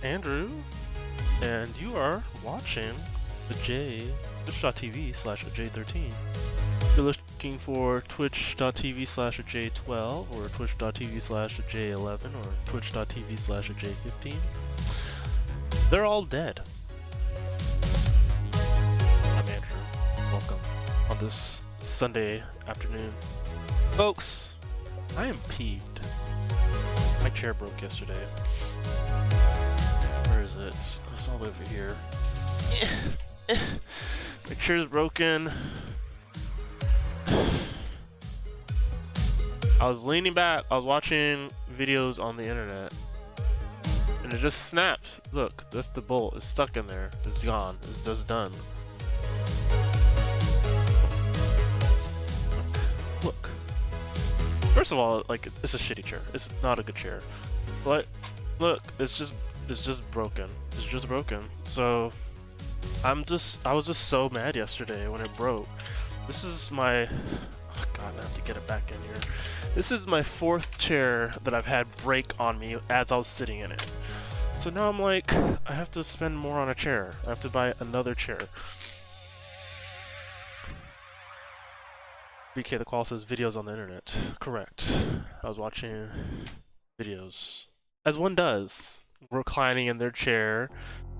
Andrew, and you are watching the twitch.tv/J13. If you're looking for twitch.tv/J12 or twitch.tv/J11 or twitch.tv/J15, they're all dead. I'm Andrew. Welcome on this Sunday afternoon. Folks, I am peeved. My chair broke yesterday. Where is it? It's all over here. My chair's broken. I was leaning back. I was watching videos on the internet. And it just snapped. Look, that's the bolt. It's stuck in there. It's gone. It's just done. Look. First of all, like, it's a shitty chair. It's not a good chair. But look, it's just broken. It's just broken. So I was just so mad yesterday when it broke. This is my oh god, I have to get it back in here. This is my fourth chair that I've had break on me as I was sitting in it. So now I'm like, I have to spend more on a chair. I have to buy another chair. BK the Qual says videos on the internet. Correct. I was watching videos. As one does. Reclining in their chair.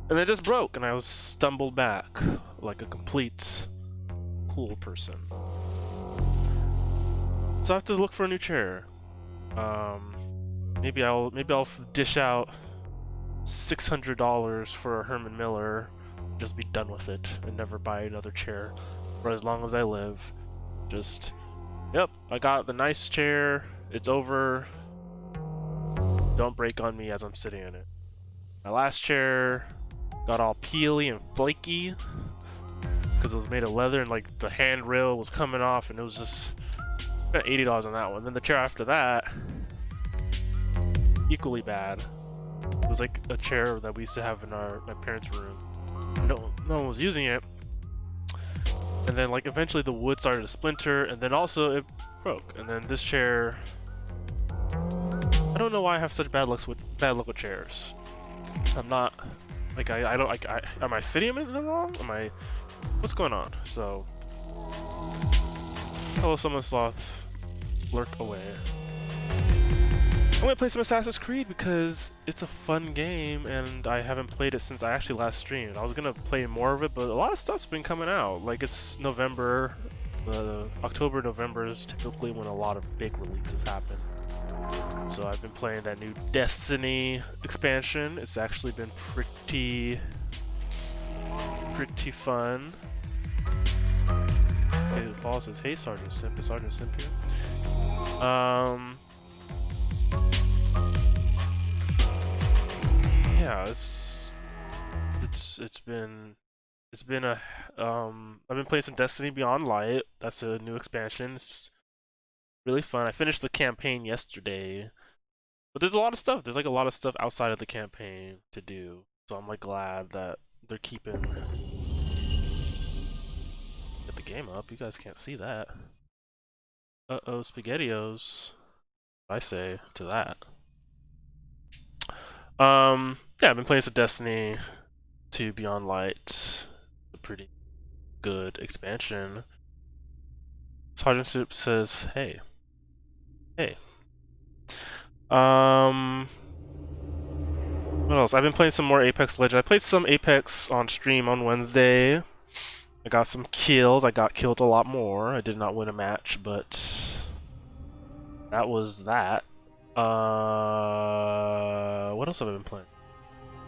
And it just broke and I was stumbled back like a complete cool person. So I have to look for a new chair. Maybe I'll dish out $600 for a Herman Miller, just be done with it and never buy another chair for as long as I live. Just, yep, I got the nice chair. It's over. Don't break on me as I'm sitting in it. My last chair got all peely and flaky because it was made of leather and like the handrail was coming off, and it was just spent $80 on that one. Then the chair after that, equally bad. It was like a chair that we used to have in my parents' room. No one was using it. And then like eventually the wood started to splinter, and then also it broke. And then this chair, I don't know why I have such bad luck with chairs. I'm not like I don't like am I sitting in the wrong? What's going on? So hello Summon Sloth, lurk away. I'm gonna play some Assassin's Creed because it's a fun game and I haven't played it since I actually last streamed. I was gonna play more of it, but a lot of stuff's been coming out. Like, it's November. October, November is typically when a lot of big releases happen. So I've been playing that new Destiny expansion. It's actually been pretty fun. Okay, Paul says, "Hey, Sergeant Simp." Is Sergeant Simp here? Yeah, it's been a I've been playing some Destiny Beyond Light. That's a new expansion. It's really fun. I finished the campaign yesterday, but there's a lot of stuff. There's like a lot of stuff outside of the campaign to do. So I'm like glad that they're keeping. Get the game up. You guys can't see that. Uh-oh, SpaghettiOs. I say to that. Yeah, I've been playing some Destiny 2 Beyond Light. A pretty good expansion. Sergeant Soup says, "Hey. Hey." What else? I've been playing some more Apex Legends. I played some Apex on stream on Wednesday. I got some kills. I got killed a lot more. I did not win a match, but that was that. What else have I been playing?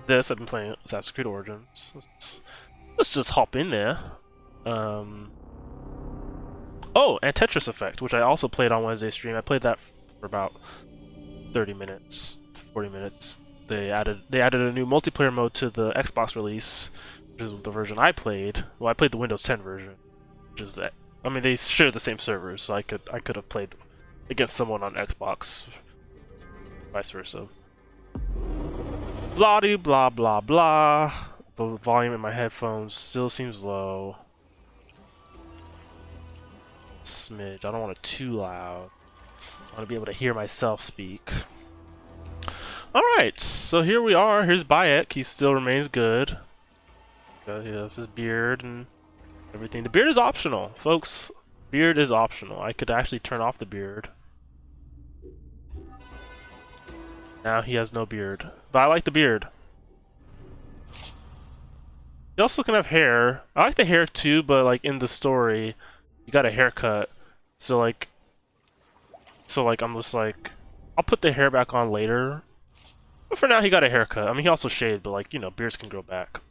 I've been playing Assassin's Creed Origins. Let's just hop in there. Oh, and Tetris Effect, which I also played on Wednesday stream. I played that for about 30 minutes, 40 minutes. They added a new multiplayer mode to the Xbox release, which is the version I played. Well, I played the Windows 10 version, which is that. I mean, they share the same servers, so I could have played against someone on Xbox, vice versa. Blah blah blah blah. The volume in my headphones still seems low. Smidge. I don't want it too loud. I want to be able to hear myself speak. Alright, so here we are. Here's Bayek. He still remains good. He has his beard and everything. The beard is optional, folks. Beard is optional. I could actually turn off the beard. Now he has no beard. But I like the beard. He also can have hair. I like the hair too, but like in the story, you got a haircut. So like I'm just like, I'll put the hair back on later. But for now, he got a haircut. I mean, he also shaved, but like, you know, beards can grow back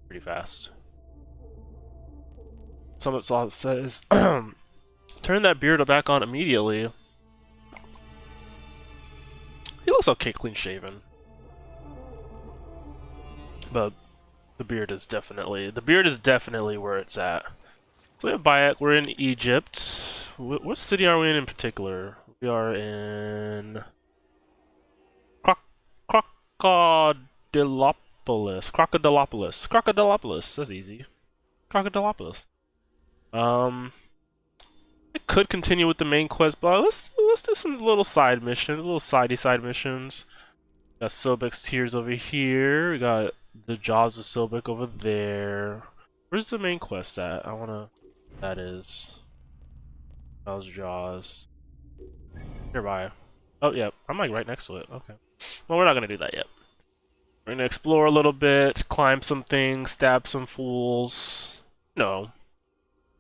pretty fast. Some of it says, turn that beard back on immediately. He looks okay clean shaven. But the beard is definitely where it's at. So we have Bayek, we're in Egypt. What city are we in particular? We are in Crocodilopolis. That's easy. Crocodilopolis. I could continue with the main quest, but let's do some little side missions, little side missions. Got Sobek's Tears over here. We got the Jaws of Sobek over there. Where's the main quest at? I wanna. That is. How's Jaws? Nearby. Oh yeah, I'm like right next to it. Okay. Well, we're not gonna do that yet. We're gonna explore a little bit, climb some things, stab some fools. No.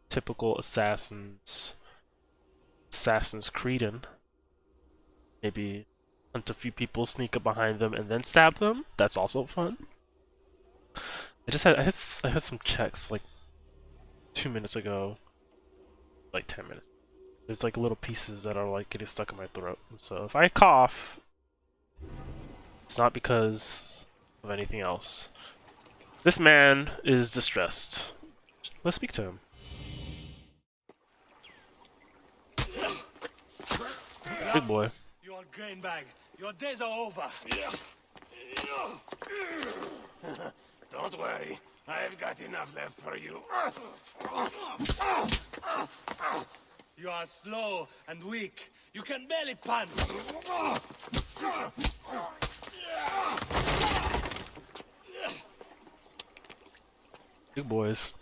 Typical Assassin's Creedin. Maybe hunt a few people, sneak up behind them, and then stab them. That's also fun. I had some checks like 2 minutes ago, like 10 minutes. There's like little pieces that are like getting stuck in my throat. So if I cough, it's not because of anything else. This man is distressed. Let's speak to him. Big boy. Your grain bag. Your days are over. Yeah. Don't worry. I've got enough left for you. You are slow and weak. You can barely punch. Big boys.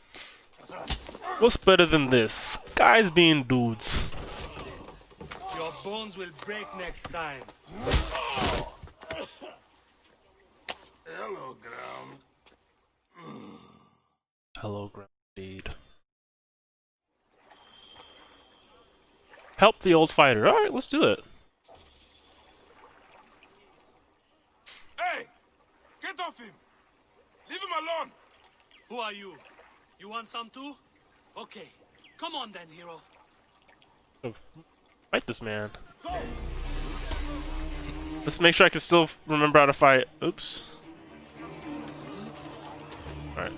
What's better than this? Guys being dudes. Your bones will break next time. Hello, ground. Hello, ground indeed. Help the old fighter. Alright, let's do it. Hey! Get off him! Leave him alone! Who are you? You want some too? Okay. Come on then, hero. Oh, fight this man. Let's make sure I can still remember how to fight. Oops. Alright.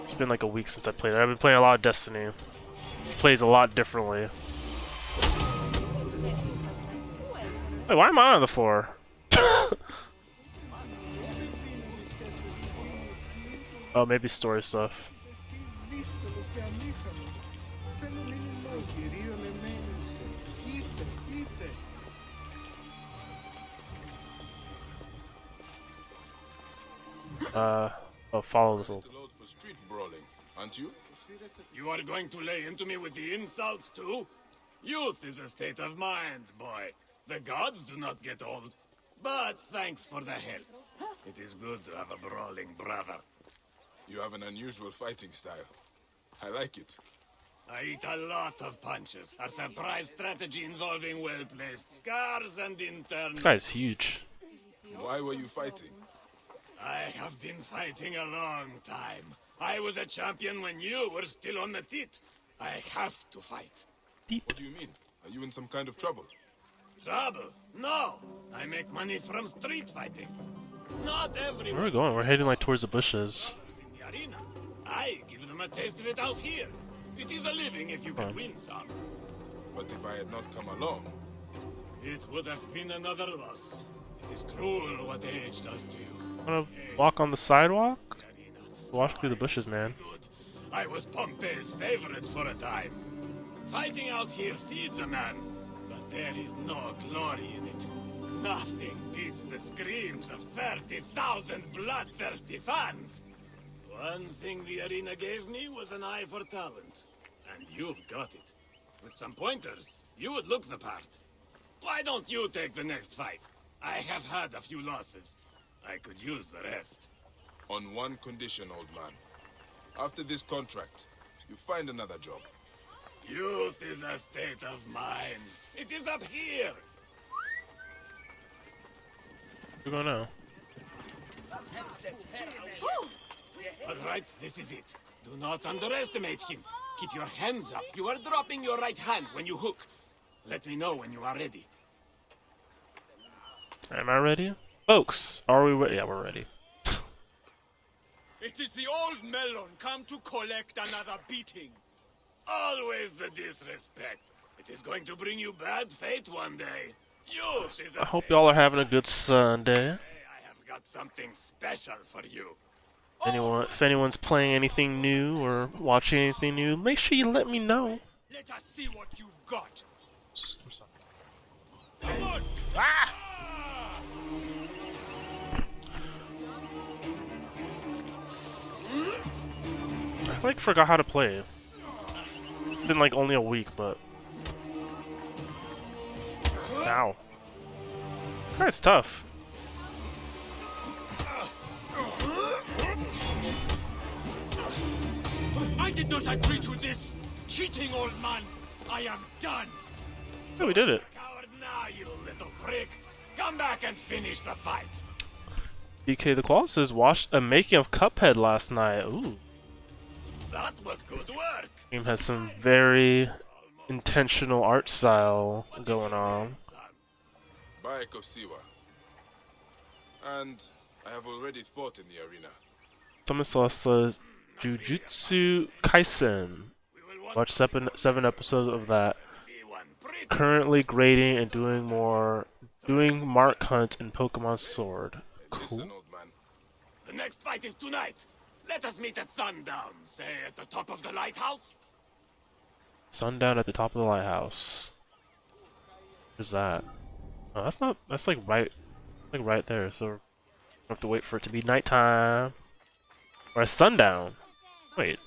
It's been like a week since I played it. I've been playing a lot of Destiny. It plays a lot differently. Wait, why am I on the floor? Oh, maybe story stuff. Oh, follow the rule. For street brawling, aren't you? You are going to lay into me with the insults too? Youth is a state of mind, boy. The gods do not get old. But thanks for the help. It is good to have a brawling brother. You have an unusual fighting style. I like it. I eat a lot of punches. A surprise strategy involving well-placed scars and internal... This guy's huge. Why were you fighting? I have been fighting a long time. I was a champion when you were still on the teat. I have to fight. What do you mean? Are you in some kind of trouble? Trouble? No. I make money from street fighting. Not everyone. Where are we going? We're heading like towards the bushes. In the arena. I give them a taste of it out here. It is a living if you can win some. But if I had not come along... It would have been another loss. It is cruel what age does to you. Wanna walk on the sidewalk? Walk through the bushes, man. Good. I was Pompey's favorite for a time. Fighting out here feeds a man. There is no glory in it. Nothing beats the screams of 30,000 bloodthirsty fans. One thing the arena gave me was an eye for talent. And you've got it. With some pointers, you would look the part. Why don't you take the next fight? I have had a few losses. I could use the rest. On one condition, old man. After this contract, you find another job. Youth is a state of mind. It is up here. We're going now. All right, this is it. Do not underestimate him. Keep your hands up. You are dropping your right hand when you hook. Let me know when you are ready. Am I ready? Folks, are we ready? Yeah, we're ready. It is the old melon come to collect another beating. Always the disrespect. It is going to bring you bad fate one day. Youth is a I hope y'all are having a good Sunday. I have got something special for you. If anyone's playing anything new or watching anything new, make sure you let me know. Let us see what you've got. I'm sorry. Come on! I like forgot how to play. Been like only a week, but ow, this guy's tough. I did not agree to this. Cheating, old man. I am done. Yeah, we did it. Coward now, you little prick. Come back and finish the fight. BK the Claw says watched a making of Cuphead last night. Ooh. That was good work. Game has some very intentional art style going on. Bayek of Siwa. And I have already fought in the arena. Thomas says Jujutsu Kaisen. Watch seven episodes of that. Currently grading and doing Mark Hunt in Pokemon Sword. Cool. Listen, old man. The next fight is tonight. Let us meet at sundown, say at the top of the lighthouse. Sundown at the top of the lighthouse. Where's that? Oh, that's not. That's like right there. So we have to wait for it to be nighttime or sundown. Wait,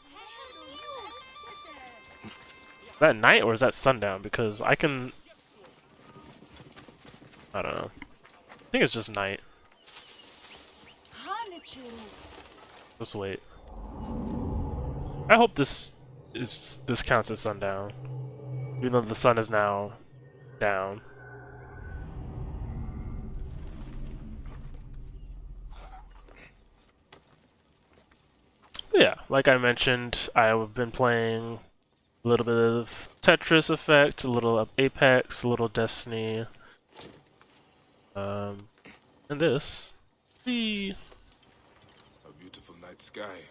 is that night or is that sundown? Because I don't know. I think it's just night. Let's wait. I hope this counts as sundown, even though the sun is now down. But yeah, like I mentioned, I've been playing a little bit of Tetris Effect, a little of Apex, a little Destiny, and this. The A beautiful night sky.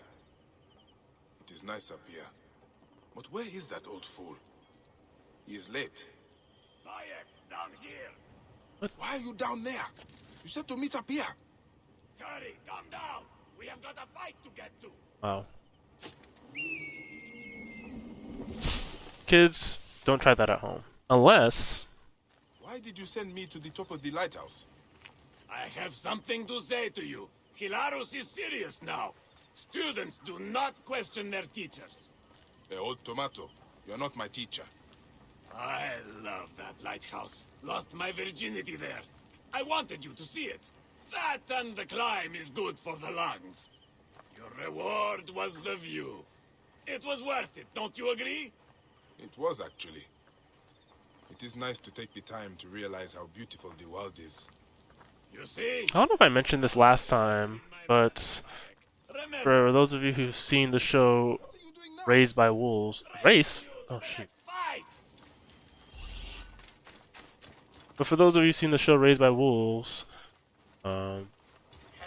It is nice up here. But where is that old fool? He is late. Bayek, down here. Why are you down there? You said to meet up here. Curry, come down. We have got a fight to get to. Wow. Kids, don't try that at home. Unless... Why did you send me to the top of the lighthouse? I have something to say to you. Hilarus is serious now. Students do not question their teachers. Hey, old tomato, you're not my teacher. I love that lighthouse. Lost my virginity there. I wanted you to see it. That and the climb is good for the lungs. Your reward was the view. It was worth it, don't you agree? It was actually. It is nice to take the time to realize how beautiful the world is. You see? I don't know if I mentioned this last time, but Remember, for those of you who've seen the show What are you doing now? Raised by Wolves... Race? Oh shoot. fight! But for those of you who've seen the show Raised by Wolves,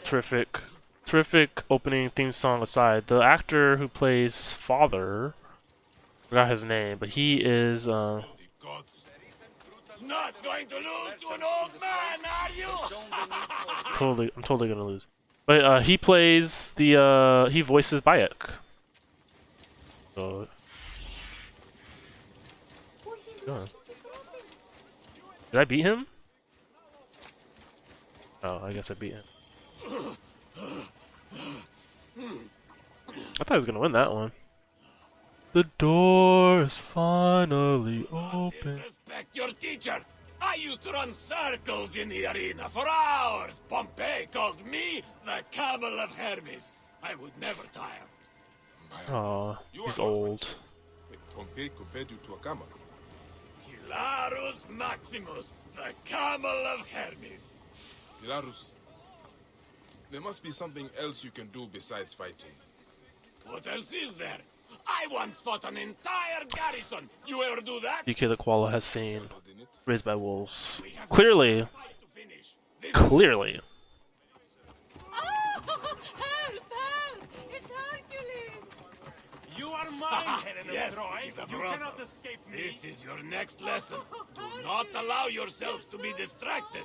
terrific opening theme song aside, the actor who plays Father, I forgot his name, but he is, The gods. Not going to lose to an old man, are you? I'm totally gonna lose. But he plays he voices Bayek. So, yeah. Did I beat him? Oh, I guess I beat him. I thought I was gonna win that one. The door is finally open. Disrespect your teacher! I used to run circles in the arena for hours! Pompey called me the Camel of Hermes. I would never tire. Aw, You he's are not old. Wait, Pompey compared you to a camel. Hilarus Maximus, the Camel of Hermes. Hilarus, there must be something else you can do besides fighting. What else is there? I once fought an entire garrison. You ever do that? DK the Koala has seen Didn't it? Raised by Wolves. We have Clearly, fight to finish. This clearly. Oh, help! Help! It's Hercules! You are mine, Helen of yes, Troy. he's a You brother. cannot escape me. This is your next lesson. Do not allow yourselves to be distracted.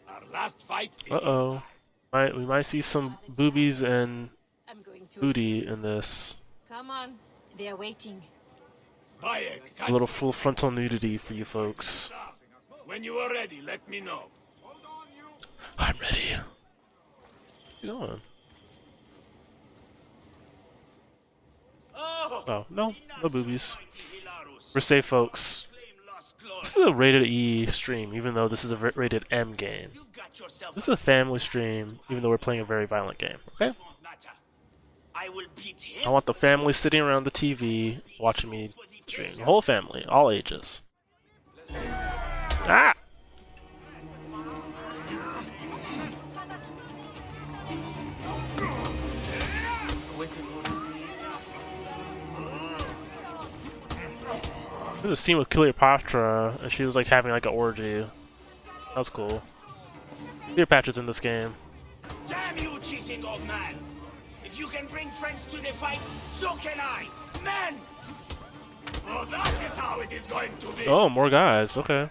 Our last fight is Uh-oh. We might see some boobies and I'm going to booty in this. Come on, they're waiting. Bayek, A little full frontal nudity for you folks. when you are ready, let me know. I'm ready. Keep going. Oh, no boobies. We're safe, folks. This is a rated E stream, even though this is a rated M game. This is a family stream, even though we're playing a very violent game, okay? I will beat him. I want the family sitting around the TV watching me stream. The whole family, all ages. Ah! There was a scene with Cleopatra, and she was like having like an orgy. That was cool. Cleopatra's in this game. Damn you, cheating old man! If you can bring friends to the fight, so can I! Men! Oh, that is how it is going to be. Oh, more guys. Okay.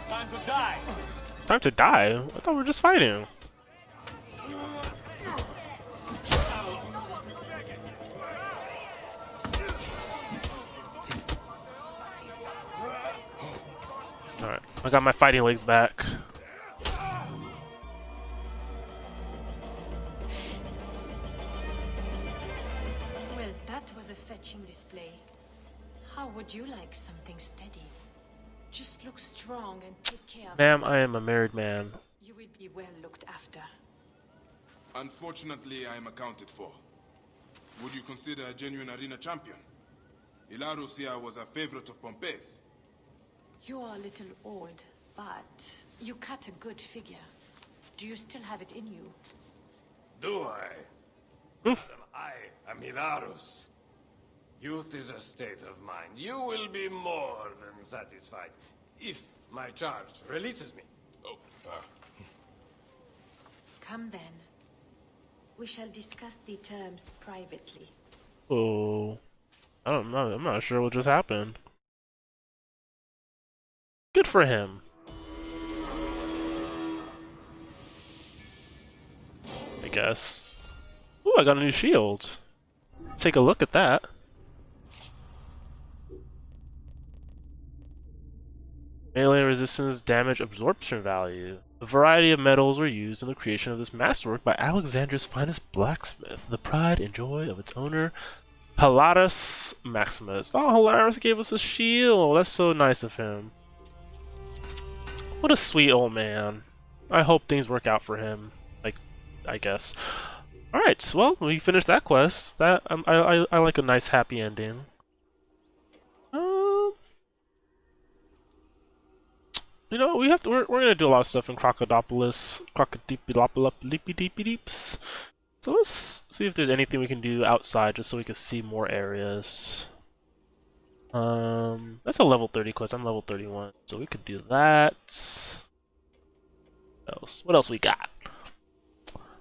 Time to die! Time to die? I thought we were just fighting. Alright, I got my fighting legs back. Well, that was a fetching display. How would you like something steady? Just look strong and take care of Ma'am, I am a married man. You will be well looked after. Unfortunately, I am accounted for. Would you consider a genuine arena champion? Hilarus here was a favorite of Pompey's. You are a little old, but you cut a good figure. Do you still have it in you? Do I? Madam, I am Hilarus. Youth is a state of mind. You will be more than satisfied if my charge releases me. Oh, Come then. We shall discuss the terms privately. Oh, I'm not sure what just happened. Good for him. I guess. Ooh, I got a new shield. Take a look at that. Melee resistance, damage absorption value. A variety of metals were used in the creation of this masterwork by Alexander's finest blacksmith, the pride and joy of its owner, Hilarus Maximus. Oh, Hilarus gave us a shield. That's so nice of him. What a sweet old man. I hope things work out for him. Like, I guess. All right. Well, we finished that quest. That I like a nice happy ending. You know, we're gonna do a lot of stuff in Crocodipolis, Crocodipolis. So let's see if there's anything we can do outside, just so we can see more areas. That's a level 30 quest. I'm level 31, so we could do that. What else we got?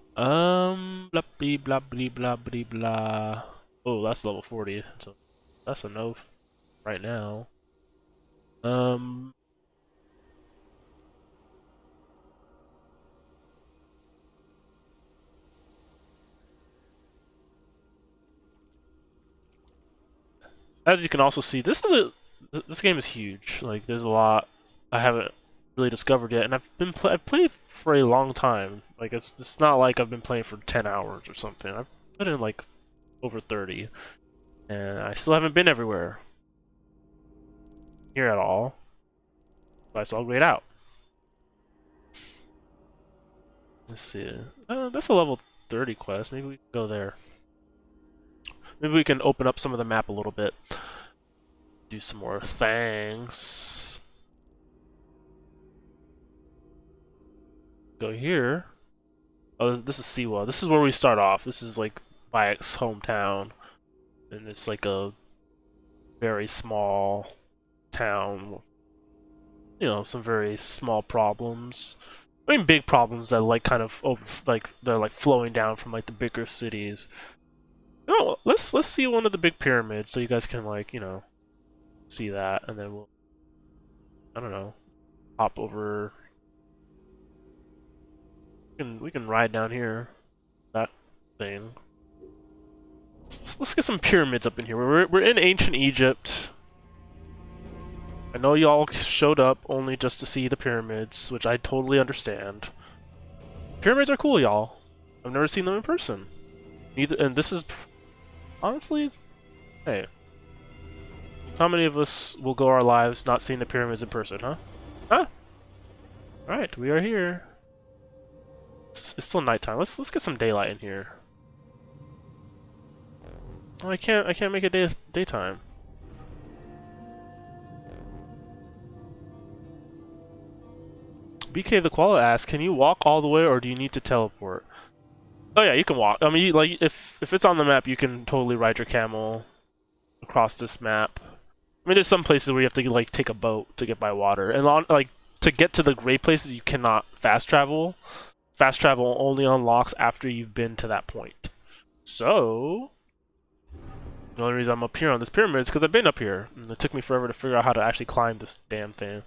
Blah blah blah blah blah blah blah. Oh, that's level 40, so that's a no right now. as you can also see, this game is huge. Like, there's a lot I haven't really discovered yet, and I've played for a long time. Like, it's not like I've been playing for 10 hours or something. I've put in like over 30, and I still haven't been everywhere here at all. But I saw grayed out. Let's see. That's a level 30 quest. Maybe we can go there. Maybe we can open up some of the map a little bit. Do some more things. Go here. Oh, this is Siwa. This is where we start off. This is like Bayek's hometown. And it's like a very small town. You know, some very small problems. I mean, big problems that like kind of like they're like flowing down from like the bigger cities. Oh, let's see one of the big pyramids so you guys can like, you know, see that, and then we'll, I don't know, hop over. We can ride down here, that thing. Let's get some pyramids up in here. We're in ancient Egypt. I know y'all showed up only just to see the pyramids, which I totally understand. Pyramids are cool, y'all. I've never seen them in person. Neither, and this is honestly, hey. How many of us will go our lives not seeing the pyramids in person, huh? Huh? Alright, we are here. It's still nighttime. Let's get some daylight in here. Oh, I can't make it daytime. BK the Koala asks, can you walk all the way or do you need to teleport? Oh yeah, you can walk. I mean, like if it's on the map, you can totally ride your camel across this map. I mean, there's some places where you have to like take a boat to get by water, and like to get to the great places, you cannot fast travel. Fast travel only unlocks after you've been to that point. So the only reason I'm up here on this pyramid is because I've been up here, and it took me forever to figure out how to actually climb this damn thing.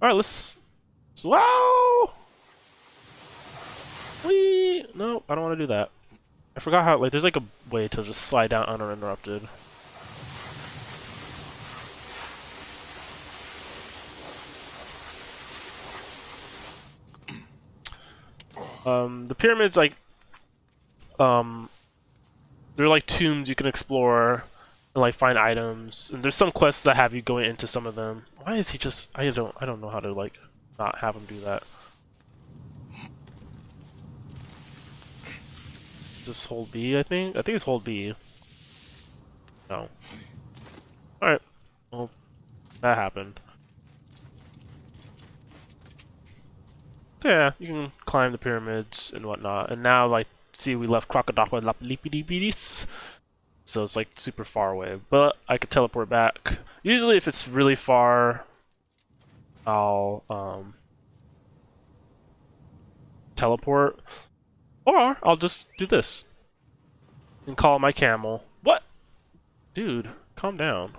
All right, let's. Wow! Whee! No, I don't want to do that. I forgot how. Like, there's like a way to just slide down uninterrupted. The pyramids, like, they're like tombs you can explore and like find items. And there's some quests that have you going into some of them. Why is he just? I don't know how to like not have him do that. Is this hold B? I think it's hold B. No. All right. Well, that happened. Yeah, you can climb the pyramids and whatnot. And now, like, see, we left Crocodile Lapidipidis, so it's like super far away. But I could teleport back. Usually, if it's really far, I'll teleport, or I'll just do this and call my camel. What, dude? Calm down.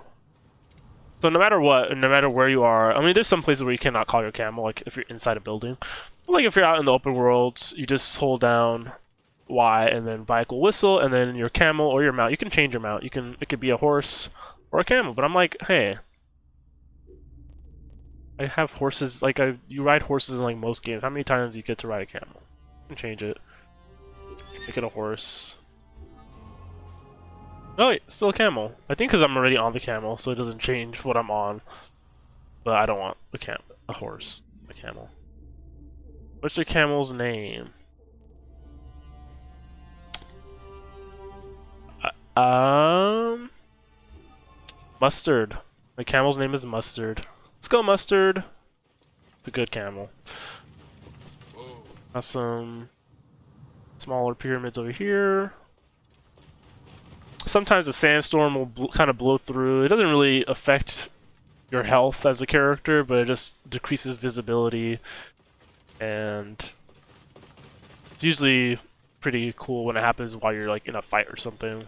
So no matter what, and no matter where you are, I mean, there's some places where you cannot call your camel, like if you're inside a building. But like if you're out in the open world, you just hold down Y and then vehicle whistle, and then your camel or your mount. You can change your mount. It could be a horse or a camel. But I'm like, hey, I have horses. Like you ride horses in like most games. How many times do you get to ride a camel? You can change it. Make it a horse. Oh wait, still a camel. I think because I'm already on the camel, so it doesn't change what I'm on. But I don't want a horse, a camel. What's your camel's name? Mustard. My camel's name is Mustard. Let's go, Mustard. It's a good camel. Got some smaller pyramids over here. Sometimes a sandstorm will kind of blow through. It doesn't really affect your health as a character, but it just decreases visibility. And it's usually pretty cool when it happens while you're like in a fight or something.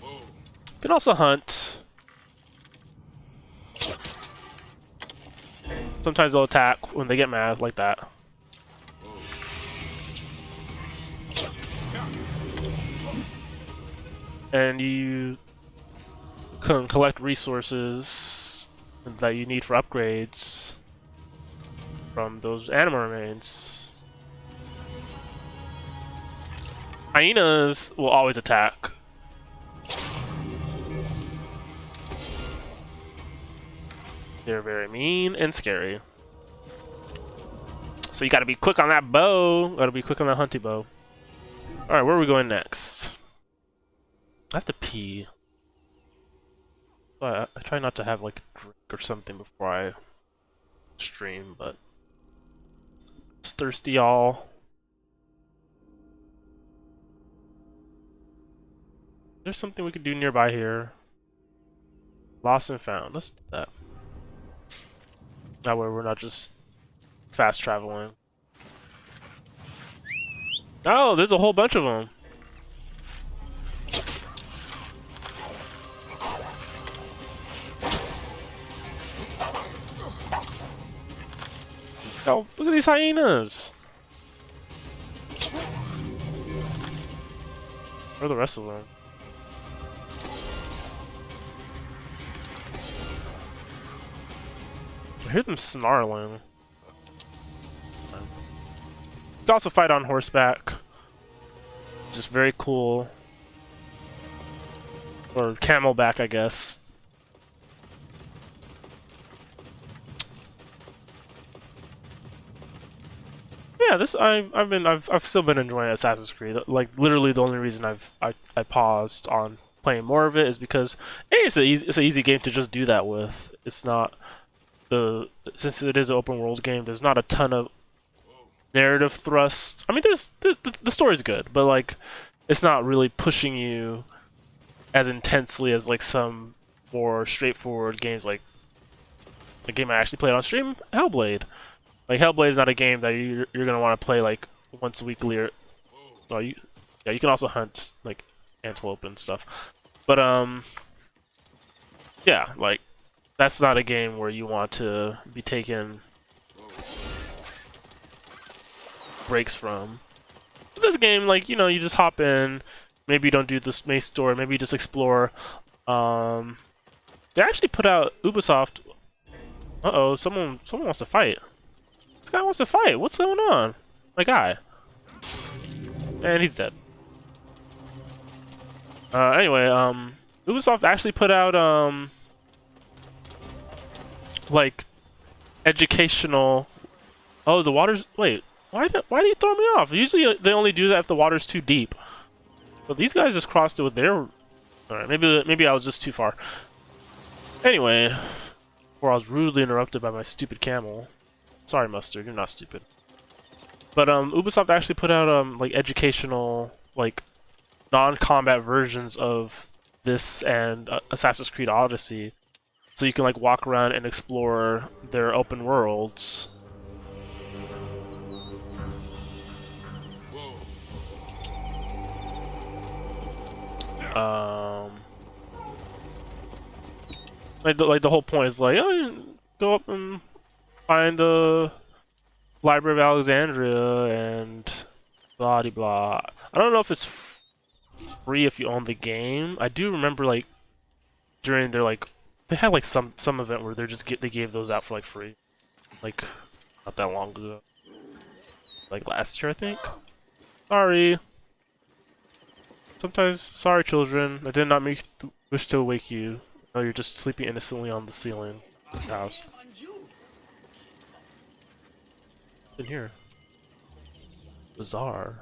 You can also hunt. Sometimes they'll attack when they get mad, like that. And you collect resources that you need for upgrades from those animal remains. Hyenas will always attack. They're very mean and scary. So you gotta be quick on that bow. Gotta be quick on that hunting bow. Alright, where are we going next? I have to pee. But I try not to have like a drink or something before I stream, but it's thirsty, y'all. There's something we could do nearby here. Lost and found. Let's do that. That way we're not just fast traveling. Oh, there's a whole bunch of them. Oh, look at these hyenas! Where are the rest of them? I hear them snarling. You can also fight on horseback. Just very cool. Or camelback, I guess. Yeah, I've still been enjoying Assassin's Creed. Like literally, the only reason I paused on playing more of it is because it's an easy game to just do that with. It's not since it is an open world game. There's not a ton of narrative thrust. I mean, the story's good, but like it's not really pushing you as intensely as like some more straightforward games, like the game I actually played on stream, Hellblade. Like Hellblade is not a game that you're gonna want to play like once weekly or. Well, you can also hunt like antelope and stuff, but yeah, like that's not a game where you want to be taking breaks from. But this game, like you just hop in. Maybe you don't do this main story. Maybe you just explore. They actually put out Ubisoft. Uh-oh, someone wants to fight. This guy wants to fight. What's going on? My guy. And he's dead. Anyway, Ubisoft actually put out like educational. Oh, the water's. Wait, why do you throw me off? Usually they only do that if the water's too deep. But these guys just crossed it with their. All right, maybe I was just too far. Anyway, before I was rudely interrupted by my stupid camel. Sorry, Mustard, you're not stupid. But Ubisoft actually put out like educational, like non-combat versions of this and Assassin's Creed Odyssey, so you can like walk around and explore their open worlds. Like the whole point is like, oh, you go up and find the Library of Alexandria and blah de blah. I don't know if it's free if you own the game. I do remember like during their like they had like some event where they gave those out for like free, like not that long ago, like last year I think. Sorry. Sometimes, sorry children, I did not wish to awake you. No, you're just sleeping innocently on the ceiling of the house. In here. Bizarre.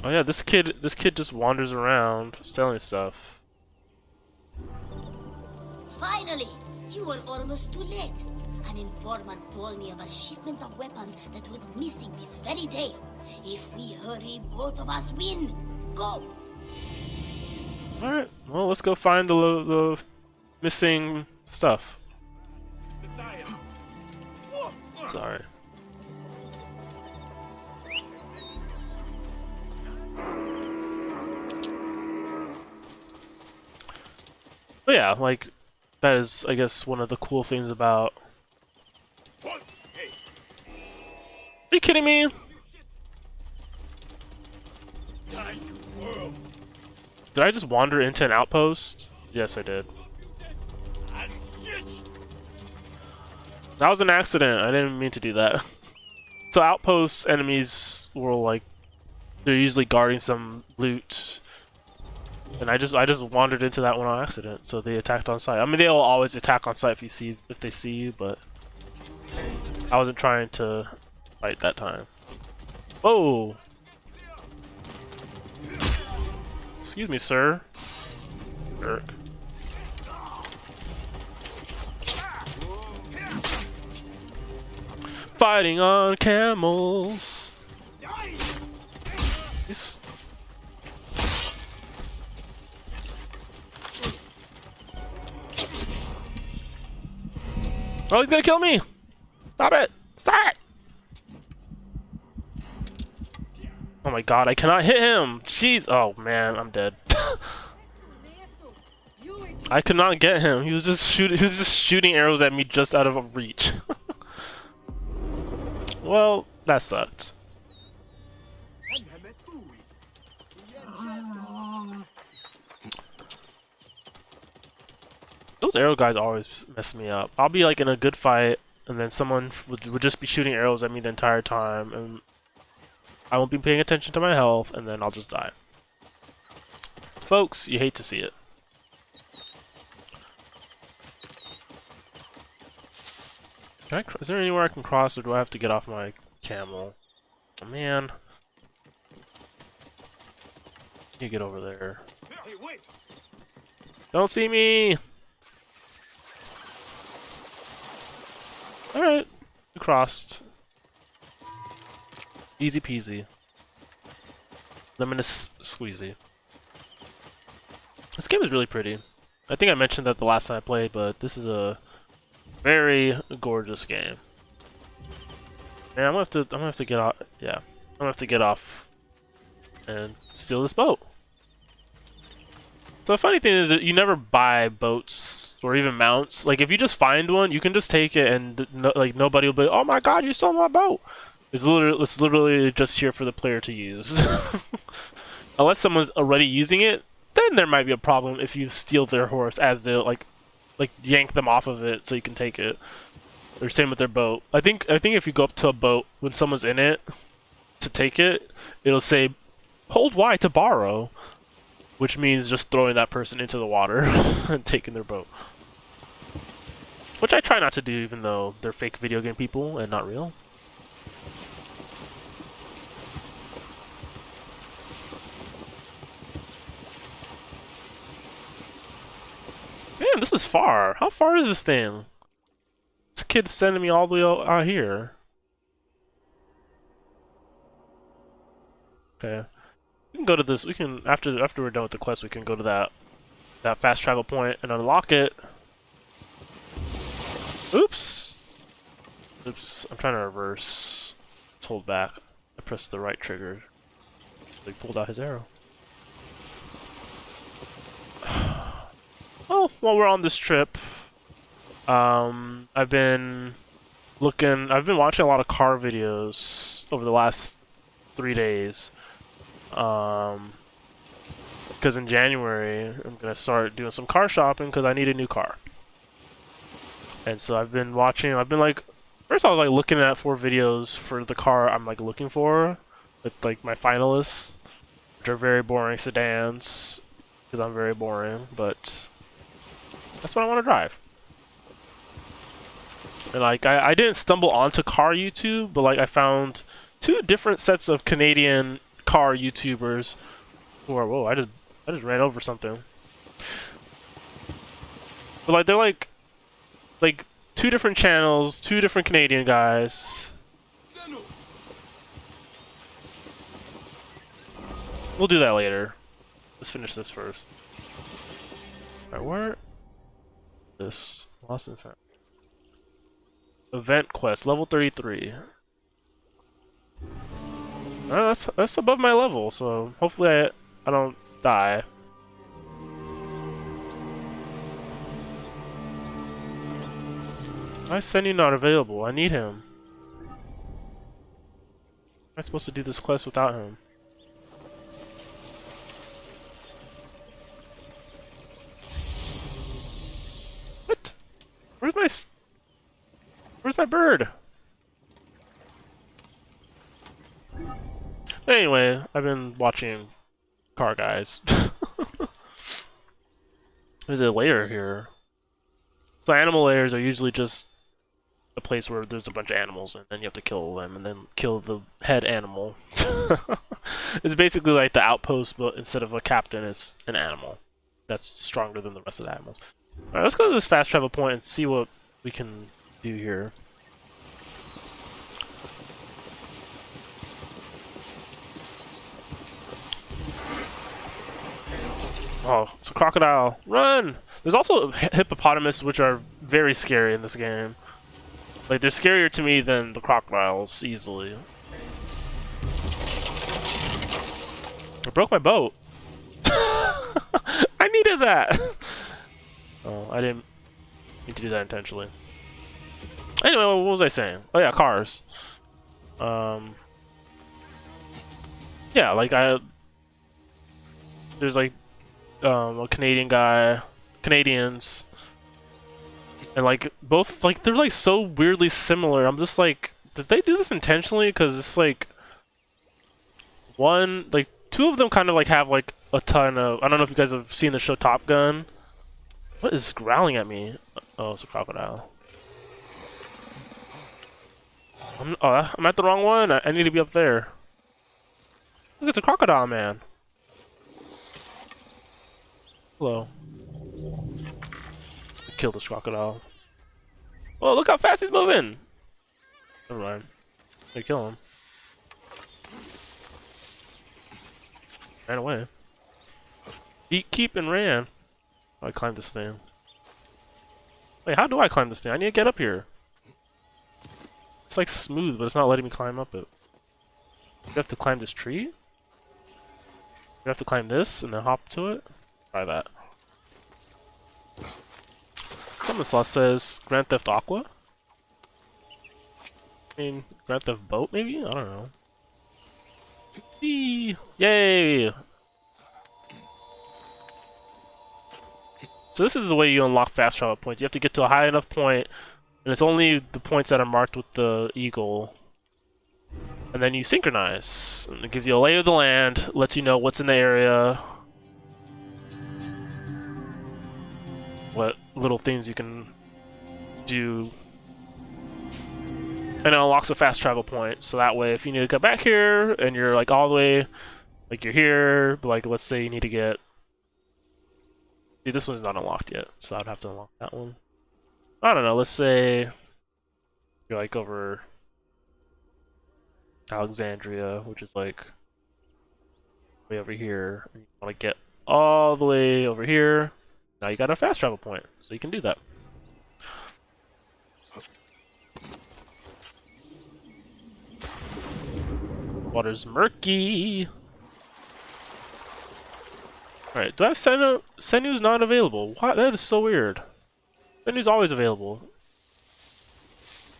Oh yeah, this kid just wanders around selling stuff. Finally! You were almost too late. An informant told me of a shipment of weapons that went missing this very day. If we hurry, both of us win. Go! Alright, well, let's go find the missing stuff. Sorry. But yeah, like, that is, I guess, one of the cool things about... Are you kidding me? Did I just wander into an outpost? Yes, I did. That was an accident. I didn't mean to do that. So outpost enemies will like they're usually guarding some loot, and I just wandered into that one on accident. So they attacked on sight. I mean, they'll always attack on sight if they see you, but I wasn't trying to fight that time. Oh, excuse me, sir. Jerk. Fighting on camels. He's... Oh, he's gonna kill me! Stop it! Stop it! Oh my god, I cannot hit him! Jeez! Oh man, I'm dead. I could not get him. He was just shooting arrows at me just out of reach. Well, that sucked. Those arrow guys always mess me up. I'll be like in a good fight, and then someone would just be shooting arrows at me the entire time, and I won't be paying attention to my health, and then I'll just die. Folks, you hate to see it. Is there anywhere I can cross, or do I have to get off my camel? Oh, man. You get over there. Hey, wait! Don't see me! Alright. We crossed. Easy peasy. Lemon-is squeezy. This game is really pretty. I think I mentioned that the last time I played, but this is a very gorgeous game. Man, I'm gonna have to get off. Yeah, I'm gonna have to get off and steal this boat. So the funny thing is that you never buy boats or even mounts. Like if you just find one, you can just take it, and like nobody will be, "Oh my God, you stole my boat!" It's literally just here for the player to use. Unless someone's already using it, then there might be a problem if you steal their horse as they like yank them off of it so you can take it. Or same with their boat. I think if you go up to a boat when someone's in it to take it, it'll say hold Y to borrow, which means just throwing that person into the water and taking their boat. Which I try not to do, even though they're fake video game people and not real. Man, this is far. How far is this thing? This kid's sending me all the way out here. Okay. We can go to this. We can after we're done with the quest, we can go to that fast travel point and unlock it. Oops. Oops. I'm trying to reverse. Let's hold back. I pressed the right trigger. He pulled out his arrow. Well, while we're on this trip, I've been watching a lot of car videos over the last 3 days. Because in January, I'm gonna start doing some car shopping because I need a new car. And so I've been like, first I was like looking at 4 videos for the car I'm like looking for, with like my finalists, which are very boring sedans, because I'm very boring, but that's what I want to drive. And like I didn't stumble onto car YouTube, but like I found 2 different sets of Canadian car YouTubers who are, whoa, I just ran over something. But like they're like 2 different channels, 2 different Canadian guys. We'll do that later. Let's finish this first. Alright, where? This lost and found. Event quest, level 33. That's above my level, so hopefully I don't die. Why is Senyu not available? I need him. Am I supposed to do this quest without him? Where's my where's my bird? Anyway, I've been watching Car Guys. There's a lair here. So animal lairs are usually just a place where there's a bunch of animals and then you have to kill them and then kill the head animal. It's basically like the outpost, but instead of a captain, it's an animal that's stronger than the rest of the animals. Alright, let's go to this fast travel point and see what we can do here. Oh, it's a crocodile. Run! There's also hippopotamus, which are very scary in this game. Like, they're scarier to me than the crocodiles, easily. I broke my boat. I needed that! Oh, I didn't mean to do that intentionally. Anyway, what was I saying? Oh yeah, cars. Yeah, like there's like a Canadian guy, Canadians, and like both like they're like so weirdly similar. I'm just like, did they do this intentionally? Because it's like two of them kind of like have like a ton of. I don't know if you guys have seen the show Top Gun. What is growling at me? Oh, it's a crocodile. I'm at the wrong one. I need to be up there. Look, it's a crocodile, man. Hello. Kill this crocodile. Oh, look how fast he's moving! Never mind. They kill him. Ran away. Beat, keep, and ran. Oh, I climbed this thing. Wait, how do I climb this thing? I need to get up here. It's like smooth, but it's not letting me climb up it. You have to climb this tree? You have to climb this and then hop to it? Try that. Someone says Grand Theft Aqua? I mean, Grand Theft Boat, maybe? I don't know. Eee! Yay! So this is the way you unlock fast travel points. You have to get to a high enough point, and it's only the points that are marked with the eagle. And then you synchronize. And it gives you a lay of the land, lets you know what's in the area, what little things you can do, and it unlocks a fast travel point. So that way, if you need to come back here and you're like all the way, like you're here, but like let's say you need to get. See, this one's not unlocked yet, so I'd have to unlock that one. I don't know. Let's say you're like over Alexandria, which is like way over here, and you want to get all the way over here. Now you got a fast travel point, so you can do that. Water's murky. Alright, do I have Senu? Senu's not available. What? That is so weird. Senu's always available.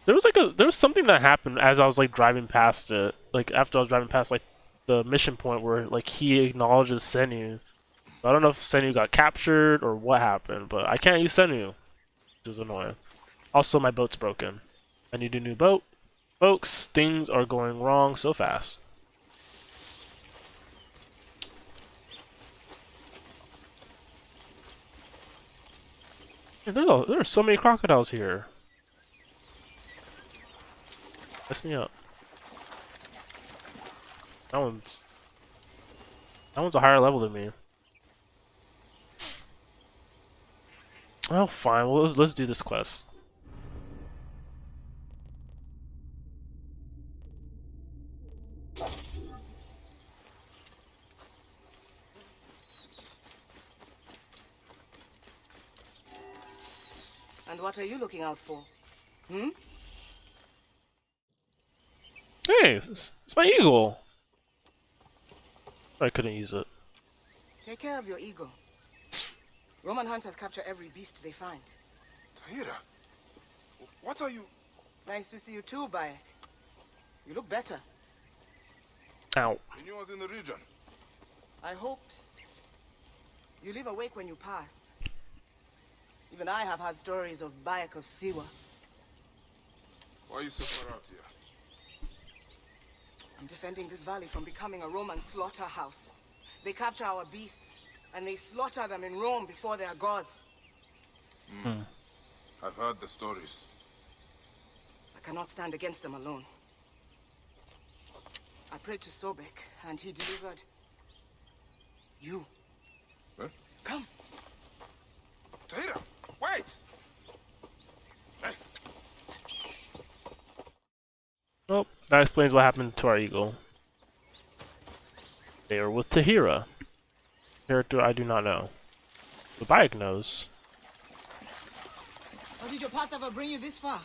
There was something that happened as I was like driving past it. Like after I was driving past like the mission point where like he acknowledges Senu. I don't know if Senu got captured or what happened, but I can't use Senu, which is annoying. Also, my boat's broken. I need a new boat. Folks, things are going wrong so fast. Man, there are so many crocodiles here. Mess me up. That one's a higher level than me. Oh, fine. Well, let's do this quest. And what are you looking out for? Hmm? Hey, it's my eagle. I couldn't use it. Take care of your ego. Roman hunters capture every beast they find. Tahira, what are you... It's nice to see you too, Bayek. You look better. Ow. You knew I was in the region. I hoped. You leave awake when you pass. Even I have heard stories of Bayek of Siwa. Why are you so far out here? I'm defending this valley from becoming a Roman slaughterhouse. They capture our beasts, and they slaughter them in Rome before their gods. I've heard the stories. I cannot stand against them alone. I prayed to Sobek, and he delivered you. Huh? Come. Tahira, wait! Hey, Well, that explains what happened to our eagle. They are with Tahira. Character I do not know. The Bayek knows. How did your path ever bring you this far?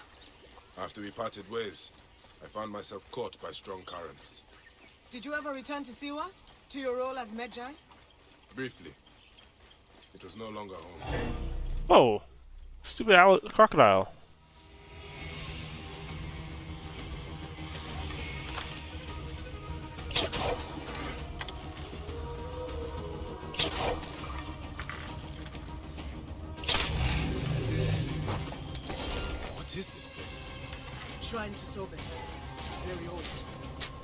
after we parted ways, I found myself caught by strong currents. Did you ever return to Siwa? To your role as Medjay? Briefly. It was no longer home. Oh, stupid crocodile. What is this place? Shrine to Sobek. Very old.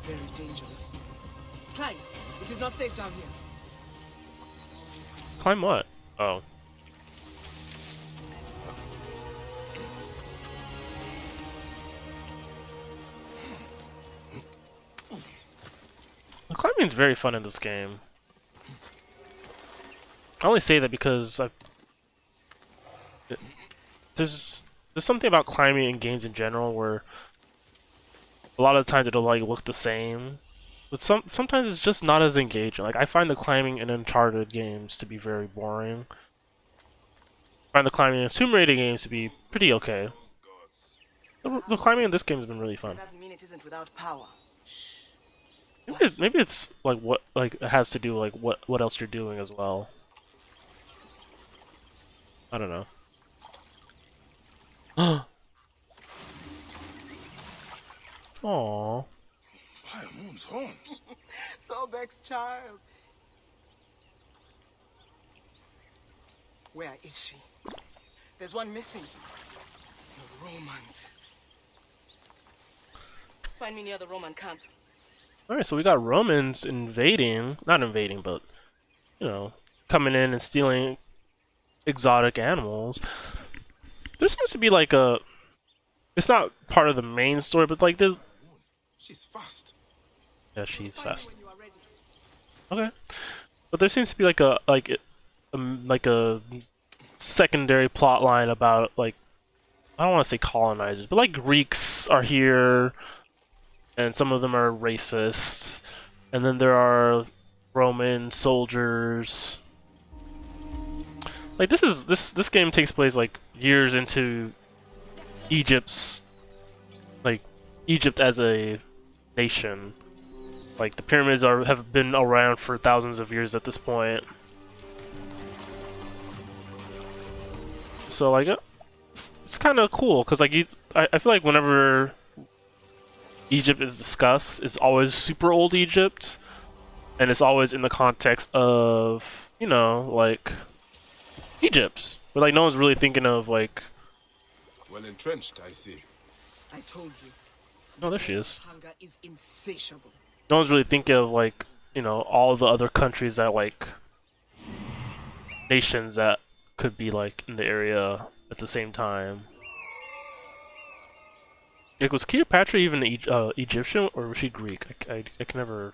Very dangerous. Climb. It is not safe down here. Climb what? Oh. The climbing's very fun in this game. I only say that because there's something about climbing in games in general where a lot of times it'll like look the same, but sometimes it's just not as engaging. Like I find the climbing in Uncharted games to be very boring. I find the climbing in Tomb Raider games to be pretty okay. The climbing in this game has been really fun. That doesn't mean it isn't without power. Maybe it's like what it has to do like what else you're doing as well. I don't know. Aww. Moon's horns. Sobek's child. Where is she? There's one missing. The Romans. Find me near the Roman camp. Alright, so we got Romans invading, not invading, but, you know, coming in and stealing exotic animals. There seems to be like a... It's not part of the main story, but like the... She's fast. Yeah, she's Find me fast. when you are ready. Okay. But there seems to be like a secondary plot line about like... I don't want to say colonizers, but like Greeks are here, and some of them are racist, and then there are Roman soldiers. Like this game takes place like years into Egypt as a nation. Like the pyramids have been around for thousands of years at this point. So like it's kind of cool because like I feel like whenever Egypt is discussed, it's always super old Egypt, and it's always in the context of, you know, like Egypt, but like no one's really thinking of like. Well entrenched, I see. I told you. Oh, there she is. Hunger is insatiable. No one's really thinking of like, you know, all the other countries that like nations that could be like in the area at the same time. Like, was Cleopatra even Egyptian, or was she Greek? I can never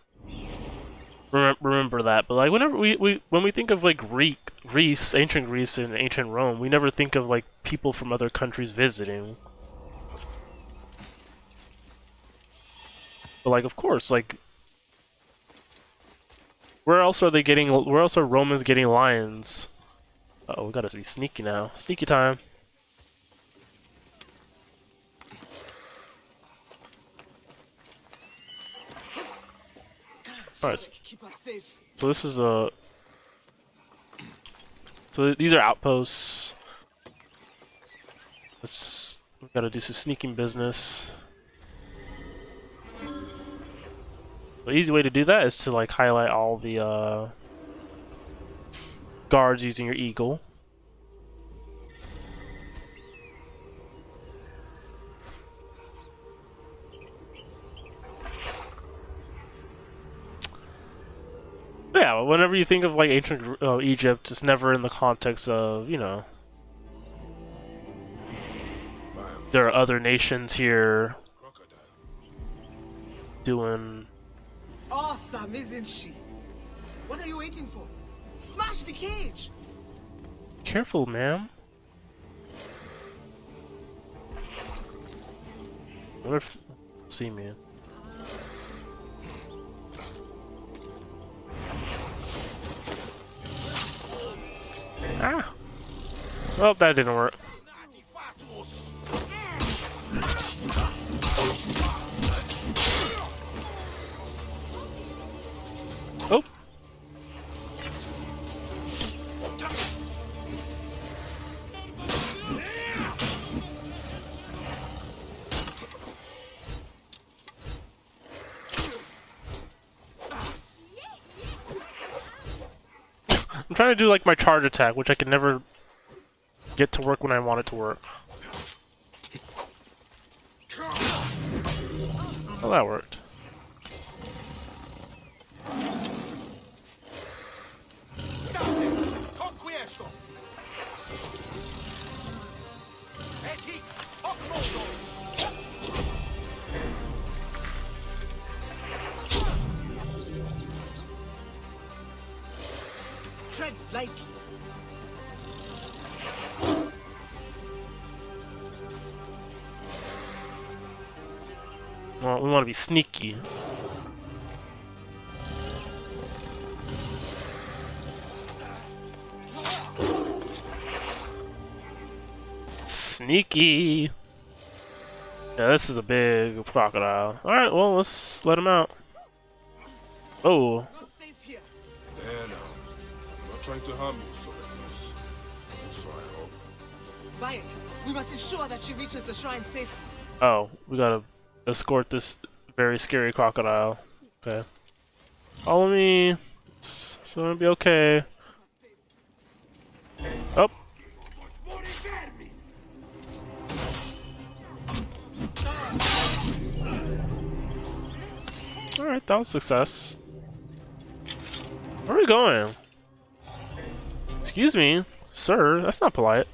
remember that. But like whenever when we think of like Greece, ancient Greece and ancient Rome, we never think of like people from other countries visiting. But like, of course, like where else are Romans getting lions? Uh-oh, we gotta be sneaky now. Sneaky time. Alright, Keep us safe. so this is a... So these are outposts. We gotta do some sneaking business. The easy way to do that is to like highlight all the guards using your eagle. Yeah, whenever you think of like ancient Egypt, it's never in the context of, you know, there are other nations here Crocodile. doing. Awesome, isn't she? What are you waiting for? Smash the cage! Careful, ma'am. What if see me? Ah. Well, that didn't work. Oh. I'm trying to do like my charge attack, which I can never get to work when I want it to work. Well, that worked. Tread lightly. Well, we want to be sneaky. Sneaky. Yeah, this is a big crocodile. Alright, well, let's let him out. Oh. Not safe here. There now. I'm not trying to harm you, Sobenos. So I hope. Bayek, we must ensure that she reaches the shrine safely. Oh, we gotta escort this very scary crocodile. Okay. Follow me. It's gonna be okay. Oh. Alright, that was a success. Where are we going? Excuse me, sir, that's not polite.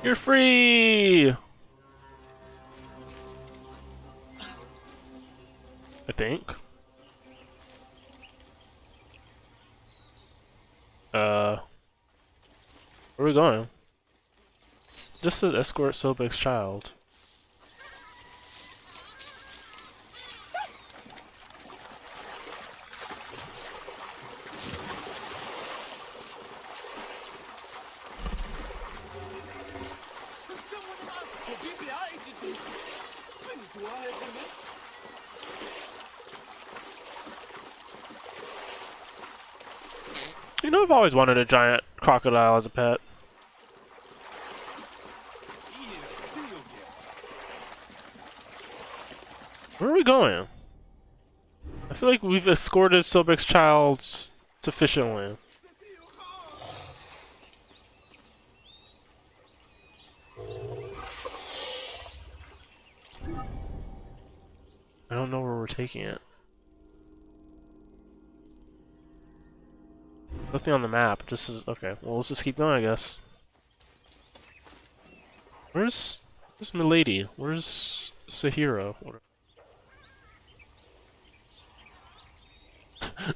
You're free! I think. Where are we going? Just to escort Sobek's child. You know, I've always wanted a giant crocodile as a pet. Where are we going? I feel like we've escorted Sobek's child sufficiently. I don't know where we're taking it. Nothing on the map. Just is okay. Well, let's just keep going, I guess. Where's Milady? Where's Sahiro?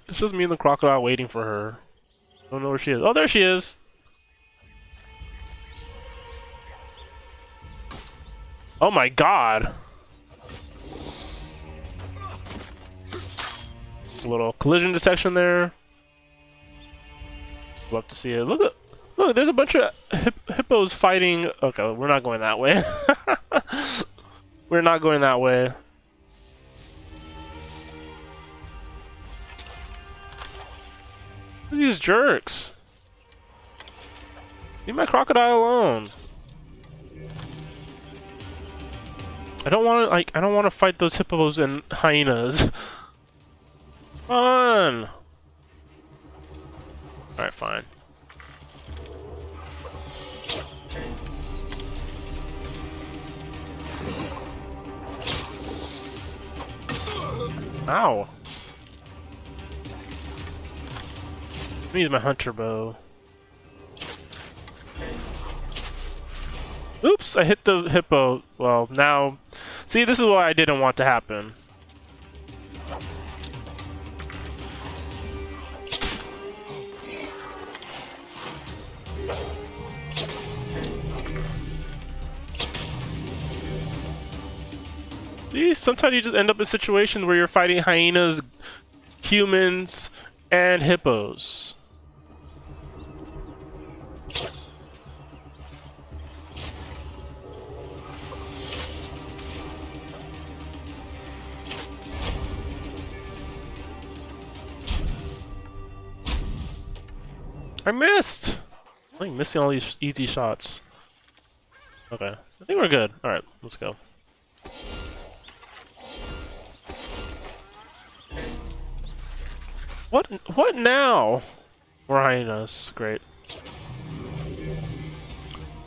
It's just me and the crocodile waiting for her. I don't know where she is. Oh, there she is! Oh my god! A little collision detection there. Love to see it. Look, there's a bunch of hippos fighting. Okay, we're not going that way. We're not going that way. Look at these jerks. Leave my crocodile alone. I don't want to I don't want to fight those hippos and hyenas. Come on. All right, fine. Ow. Let me use my hunter bow. Oops, I hit the hippo. Well, now... See, this is what I didn't want to happen. See, sometimes you just end up in situations where you're fighting hyenas, humans, and hippos. I missed! I'm missing all these easy shots. Okay, I think we're good. Alright, let's go. What now? We're hyenas. Great.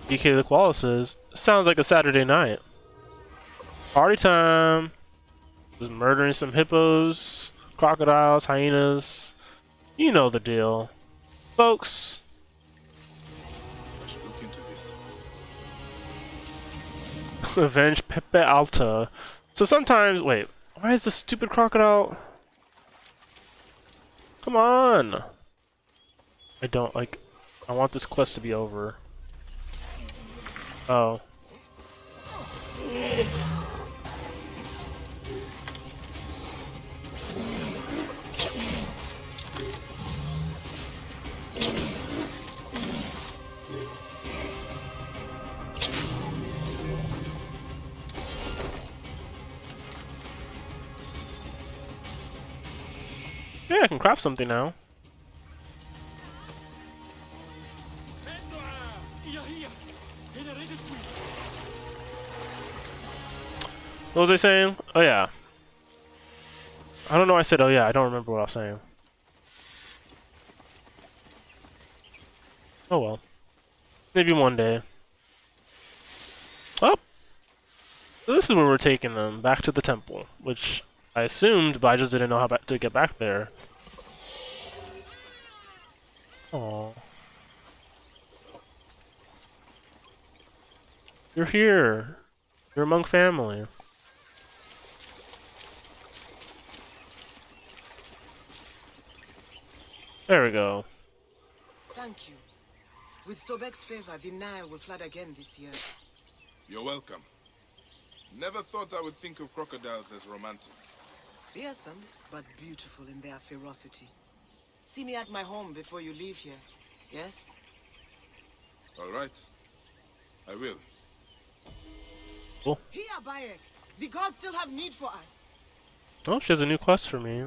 DK the Koala says, sounds like a Saturday night. Party time! Just murdering some hippos, crocodiles, hyenas. You know the deal. Folks! I should look into this. Avenge Pepe Alta. So sometimes... Wait, why is this stupid crocodile... Come on! I don't like... I want this quest to be over. Oh. Yeah, I can craft something now. What was I saying? Oh yeah. I don't know why I said oh yeah, I don't remember what I was saying. Oh well. Maybe one day. Oh! So this is where we're taking them, back to the temple, which I assumed, but I just didn't know how to get back there. Aww. You're here. You're among family. There we go. Thank you. With Sobek's favor, the Nile will flood again this year. You're welcome. Never thought I would think of crocodiles as romantic. Fearsome, but beautiful in their ferocity. See me at my home before you leave here, yes? All right. I will. Cool. Here, Bayek! The gods still have need for us! Oh, she has a new quest for me.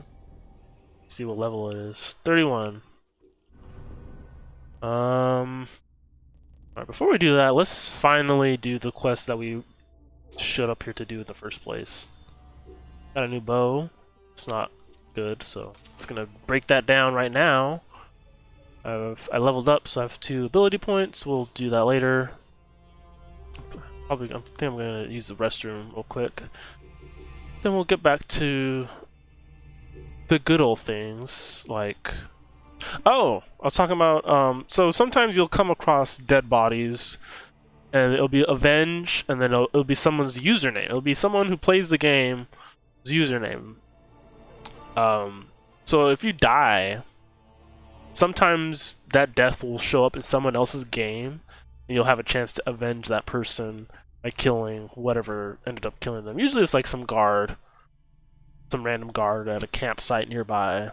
Let's see what level it is. 31. Alright, before we do that, let's finally do the quest that we showed up here to do in the first place. Got a new bow. It's not good, so I'm just gonna break that down right now. I leveled up, so I have 2 ability points. We'll do that later. I think I'm gonna use the restroom real quick. Then we'll get back to the good old things, like... Oh! I was talking about, so sometimes you'll come across dead bodies, and it'll be Avenge, and then it'll be someone's username. It'll be someone who plays the game's username. So if you die, sometimes that death will show up in someone else's game, and you'll have a chance to avenge that person by killing whatever ended up killing them. Usually it's like some guard, some random guard at a campsite nearby.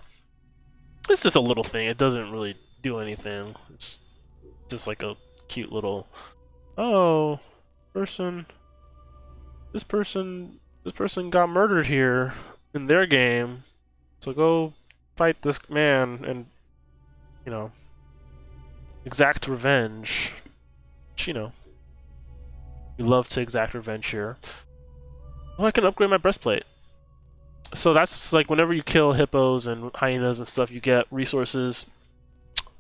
It's just a little thing. It doesn't really do anything. It's just like a cute little, oh, this person got murdered here in their game, so go fight this man and, you know, exact revenge. Which, you know, we love to exact revenge here. Oh, I can upgrade my breastplate. So that's like whenever you kill hippos and hyenas and stuff, you get resources,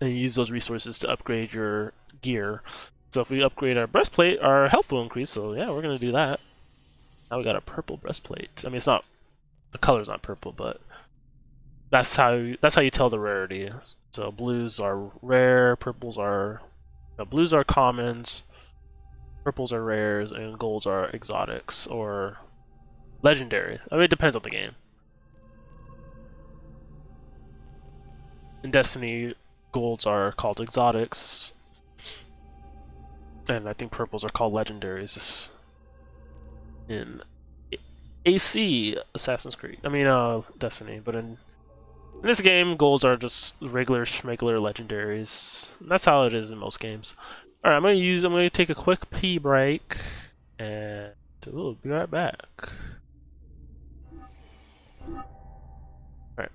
and you use those resources to upgrade your gear. So if we upgrade our breastplate, our health will increase. So yeah, we're gonna do that. Now we got a purple breastplate. I mean, it's not, the color's not purple, but that's how you tell the rarity. So blues are rare, purples are, no, blues are commons, purples are rares, and golds are exotics or legendary. I mean, it depends on the game. In Destiny, golds are called exotics, and I think purples are called legendaries. In AC Assassin's Creed, I mean, Destiny, but in this game, golds are just regular schmegular legendaries. And that's how it is in most games. All right, I'm gonna take a quick pee break, and we'll be right back. All right,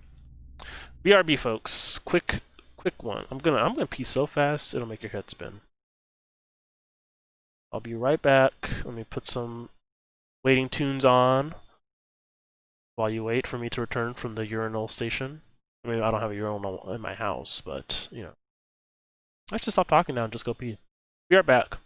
BRB folks, quick one. I'm gonna pee so fast it'll make your head spin. I'll be right back. Let me put some waiting tunes on while you wait for me to return from the urinal station. I mean, I don't have a urinal in my house, but you know, I should stop talking now and just go pee. Be right back.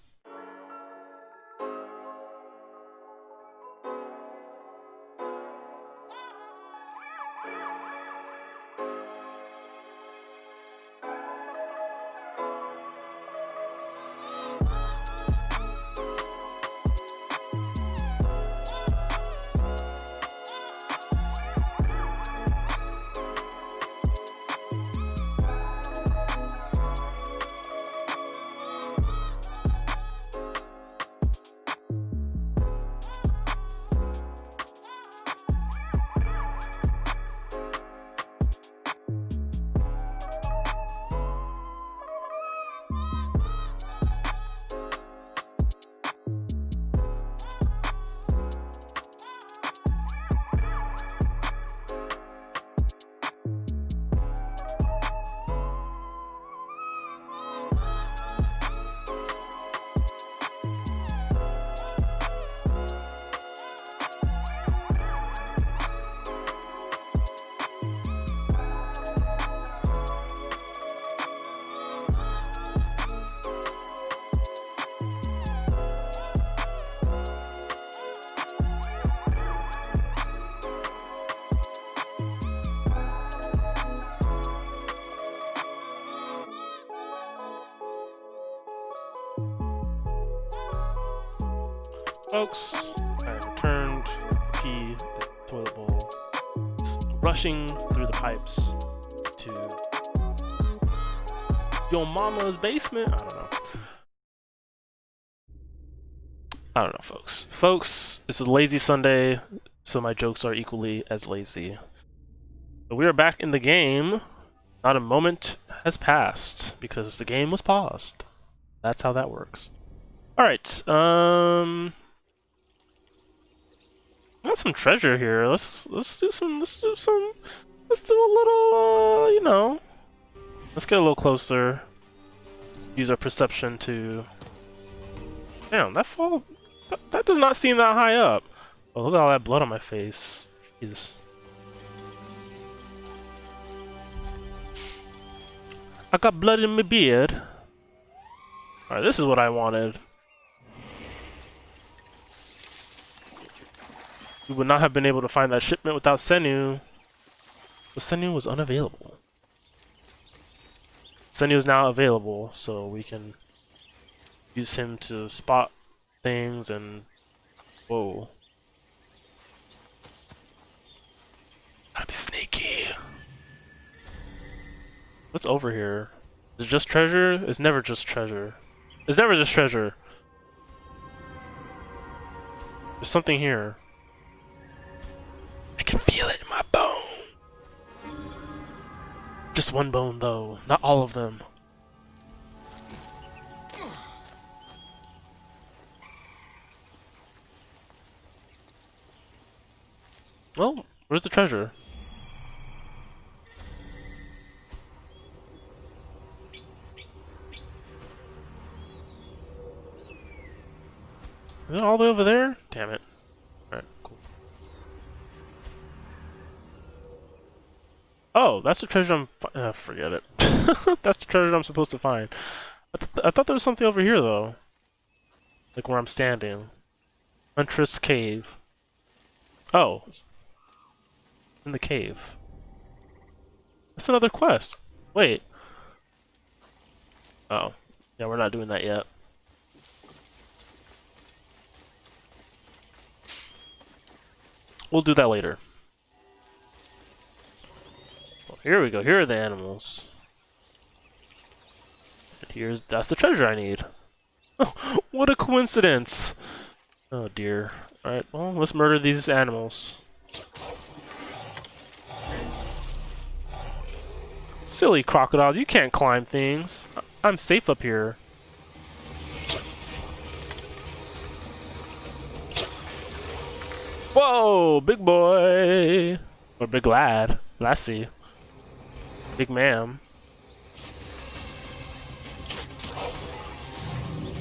Folks, I returned. Pee, toilet bowl, rushing through the pipes to your mama's basement. I don't know, folks. Folks, it's a lazy Sunday, so my jokes are equally as lazy. But we are back in the game. Not a moment has passed because the game was paused. That's how that works. All right. Got some treasure here. Let's do a little, you know. Let's get a little closer. Use our perception to. Damn, that does not seem that high up. Oh, look at all that blood on my face. Jeez. I got blood in my beard. Alright, this is what I wanted. We would not have been able to find that shipment without Senu. But Senu was unavailable. Senu is now available, so we can use him to spot things and... Whoa. Gotta be sneaky. What's over here? Is it just treasure? It's never just treasure. It's never just treasure. There's something here. I can feel it in my bone. Just one bone, though. Not all of them. Well, where's the treasure? Is it all the way over there? Damn it. Alright, cool. Oh, that's the treasure forget it. That's the treasure I'm supposed to find. I thought there was something over here, though. Like where I'm standing. Huntress Cave. Oh. It's in the cave. That's another quest. Wait. Oh. Yeah, we're not doing that yet. We'll do that later. Well, here we go. Here are the animals. And that's the treasure I need. Oh, what a coincidence! Oh dear. Alright, well, let's murder these animals. Silly crocodiles, you can't climb things. I'm safe up here. Whoa, big boy! Or big lad. Lassie. Big ma'am.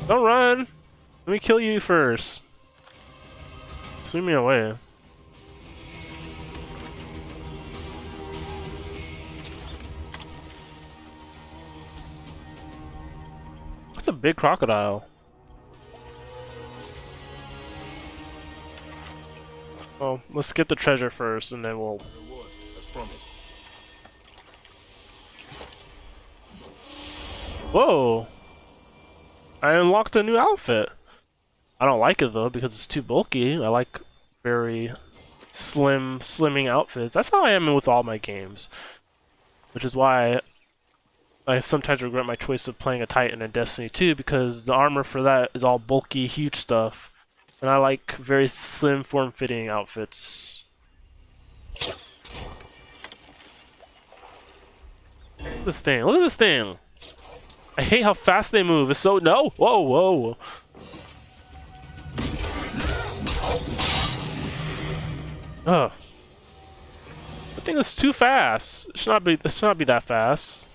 Don't run! Let me kill you first. Swing me away. That's a big crocodile. Well, let's get the treasure first, and then we'll... Reward, as promised. Whoa! I unlocked a new outfit. I don't like it though because it's too bulky. I like very slimming outfits. That's how I am with all my games. Which is why I sometimes regret my choice of playing a Titan in Destiny 2 because the armor for that is all bulky, huge stuff. And I like very slim, form-fitting outfits. Look at this thing. Look at this thing! I hate how fast they move. It's so... No! Whoa, whoa! Ugh. The thing is too fast. It should not be that fast.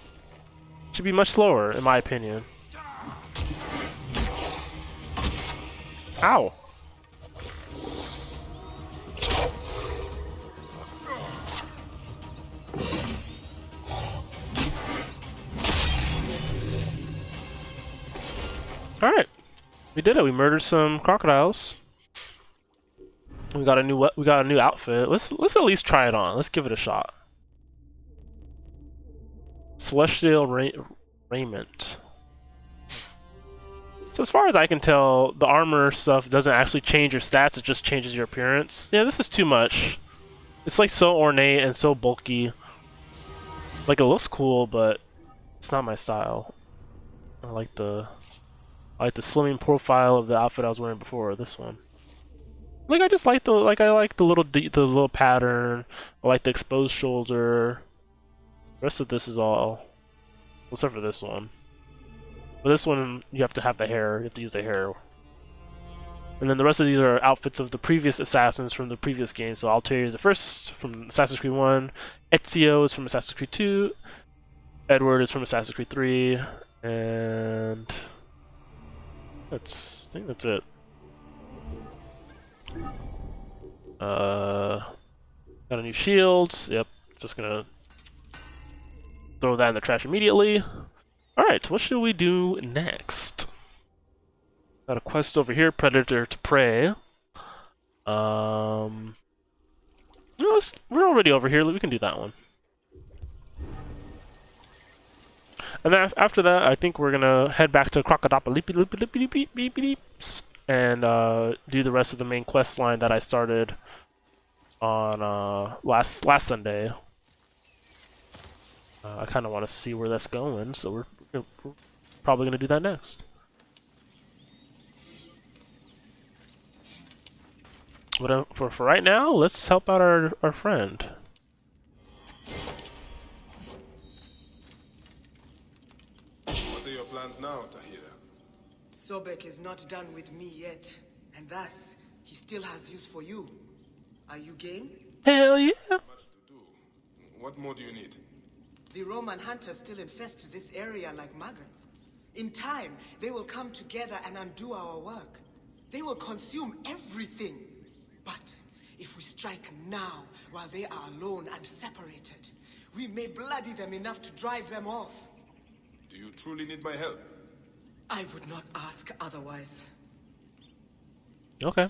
It should be much slower, in my opinion. Ow! Alright. We did it. We murdered some crocodiles. We got a new outfit. Let's at least try it on. Let's give it a shot. Celestial raiment. So as far as I can tell, the armor stuff doesn't actually change your stats, it just changes your appearance. Yeah, this is too much. It's like so ornate and so bulky. Like it looks cool, but it's not my style. I like the slimming profile of the outfit I was wearing before, this one. Like I just like the little pattern. I like the exposed shoulder. The rest of this is all, except for this one. But this one you have to have the hair. You have to use the hair. And then the rest of these are outfits of the previous assassins from the previous game. So Altair is the first from Assassin's Creed 1. Ezio is from Assassin's Creed 2. Edward is from Assassin's Creed 3. And I think that's it. Got a new shield. Yep, just gonna throw that in the trash immediately. Alright, what should we do next? Got a quest over here, Predator to Prey. We're already over here, we can do that one. And then after that, I think we're gonna head back to Crocodopalipidipidipidipidipidipidips and do the rest of the main quest line that I started on last Sunday. I kind of want to see where that's going, so we're probably gonna do that next. But for right now, let's help out our friend. What are your plans now, Tahira? Sobek is not done with me yet, and thus, he still has use for you. Are you game? Hell yeah! Much to do. What more do you need? The Roman hunters still infest this area like maggots. In time, they will come together and undo our work. They will consume everything. But if we strike now, while they are alone and separated, we may bloody them enough to drive them off. Do you truly need my help? I would not ask otherwise. Okay.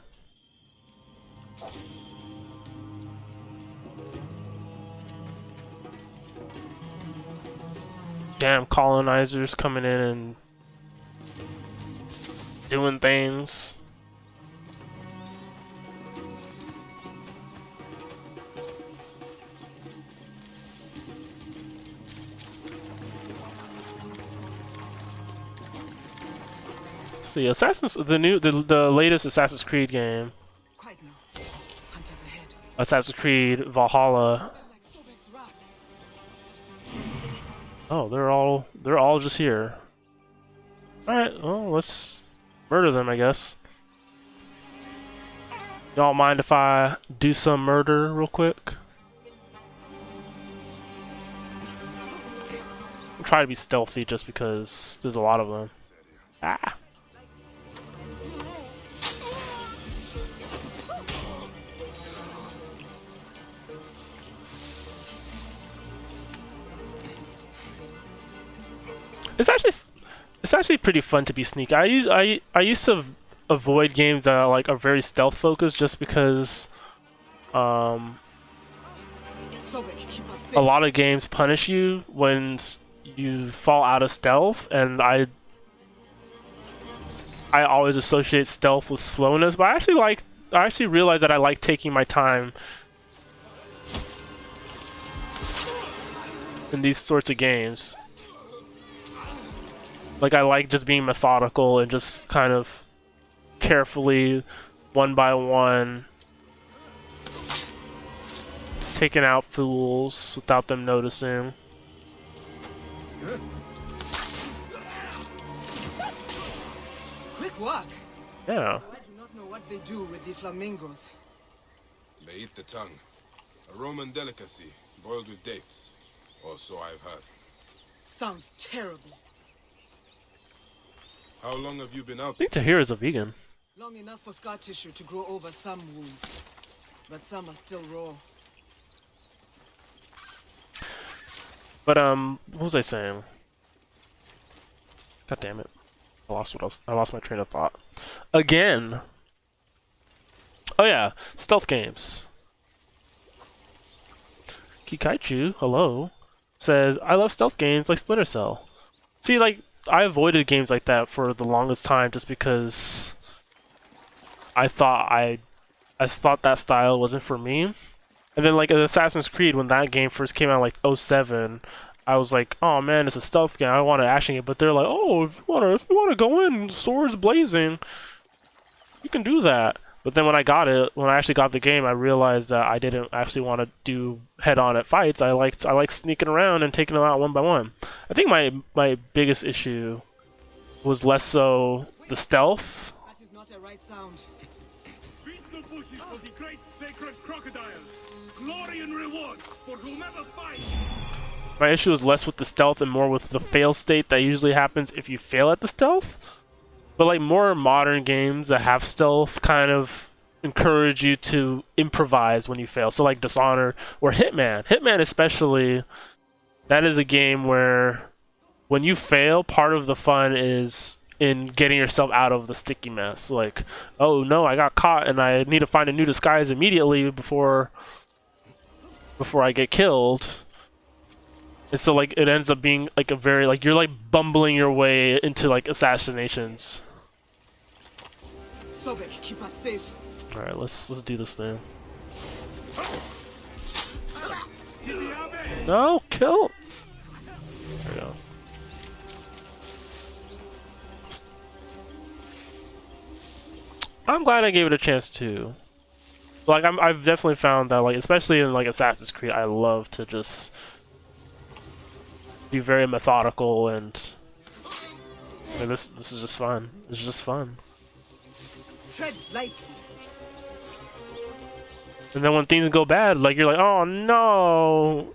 Damn colonizers coming in and doing things. See, the latest Assassin's Creed game, Quite now. Hunters ahead. Assassin's Creed Valhalla. Like Sobek's wrath. Oh, they're all just here. All right, well, let's murder them, I guess. Y'all mind if I do some murder real quick? I'll try to be stealthy just because there's a lot of them. Ah. It's actually pretty fun to be sneaky. I used to avoid games that are very stealth focused just because Sobek, keep us a safe. lot of games punish you when you fall out of stealth, and I always associate stealth with slowness, but I actually realize that I like taking my time in these sorts of games. Like, I like just being methodical and just kind of carefully, one by one, taking out fools without them noticing. Quick work. Yeah. I do not know what they do with the flamingos. They eat the tongue. A Roman delicacy, boiled with dates. Or so I've heard. Sounds terrible. How long have you been out? I think Tahir is a vegan. Long enough for scar tissue to grow over some wounds. But some are still raw. But what was I saying? God damn it. I lost my train of thought. Again. Oh yeah, stealth games. Kikaichu, hello, says, I love stealth games like Splinter Cell. See, like, I avoided games like that for the longest time just because I thought that style wasn't for me. And then, like, in Assassin's Creed, when that game first came out, like, '07, I was like, oh man, it's a stealth game, I want an action game. But they're like, oh, if you wanna go in, swords blazing, you can do that. But then when I actually got the game, I realized that I didn't actually want to do head-on at fights. I liked sneaking around and taking them out one by one. I think my biggest issue was less so the stealth. That is not a right sound. Beat the bushes for the great sacred crocodile. Glory and reward for whomever fights. My issue was less with the stealth and more with the fail state that usually happens if you fail at the stealth. But like more modern games that have stealth kind of encourage you to improvise when you fail. So like Dishonored or Hitman. Hitman especially, that is a game where when you fail, part of the fun is in getting yourself out of the sticky mess. Like, oh no, I got caught and I need to find a new disguise immediately before I get killed. And so like it ends up being like a very like you're like bumbling your way into like assassinations. Sobek, keep us safe. All right, let's do this thing. No, kill. There we go. I'm glad I gave it a chance too. Like I've definitely found that like especially in like Assassin's Creed, I love to just be very methodical and this is just fun. It's just fun. Tread lightly. And then when things go bad, like you're like, oh no.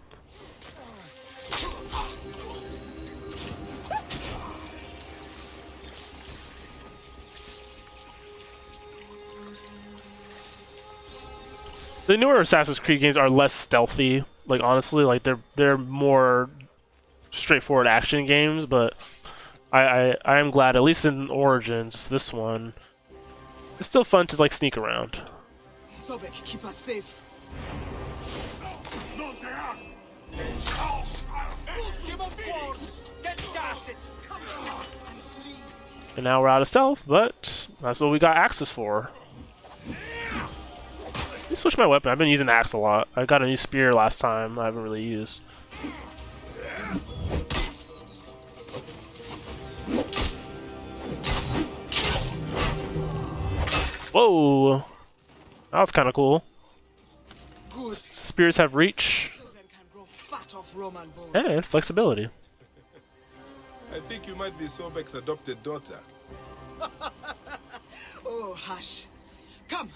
The newer Assassin's Creed games are less stealthy. Like honestly, like they're more straightforward action games, but I am glad, at least in Origins, this one, it's still fun to like sneak around. Sobek, keep us safe. And now we're out of stealth, but that's what we got axes for. Let me switch my weapon. I've been using axe a lot. I got a new spear last time. I haven't really used. Whoa, that was kind of cool. Good. Spears have reach Children can grow fat off Roman bones. and flexibility. I think you might be Sobek's adopted daughter. Oh, hush. Come.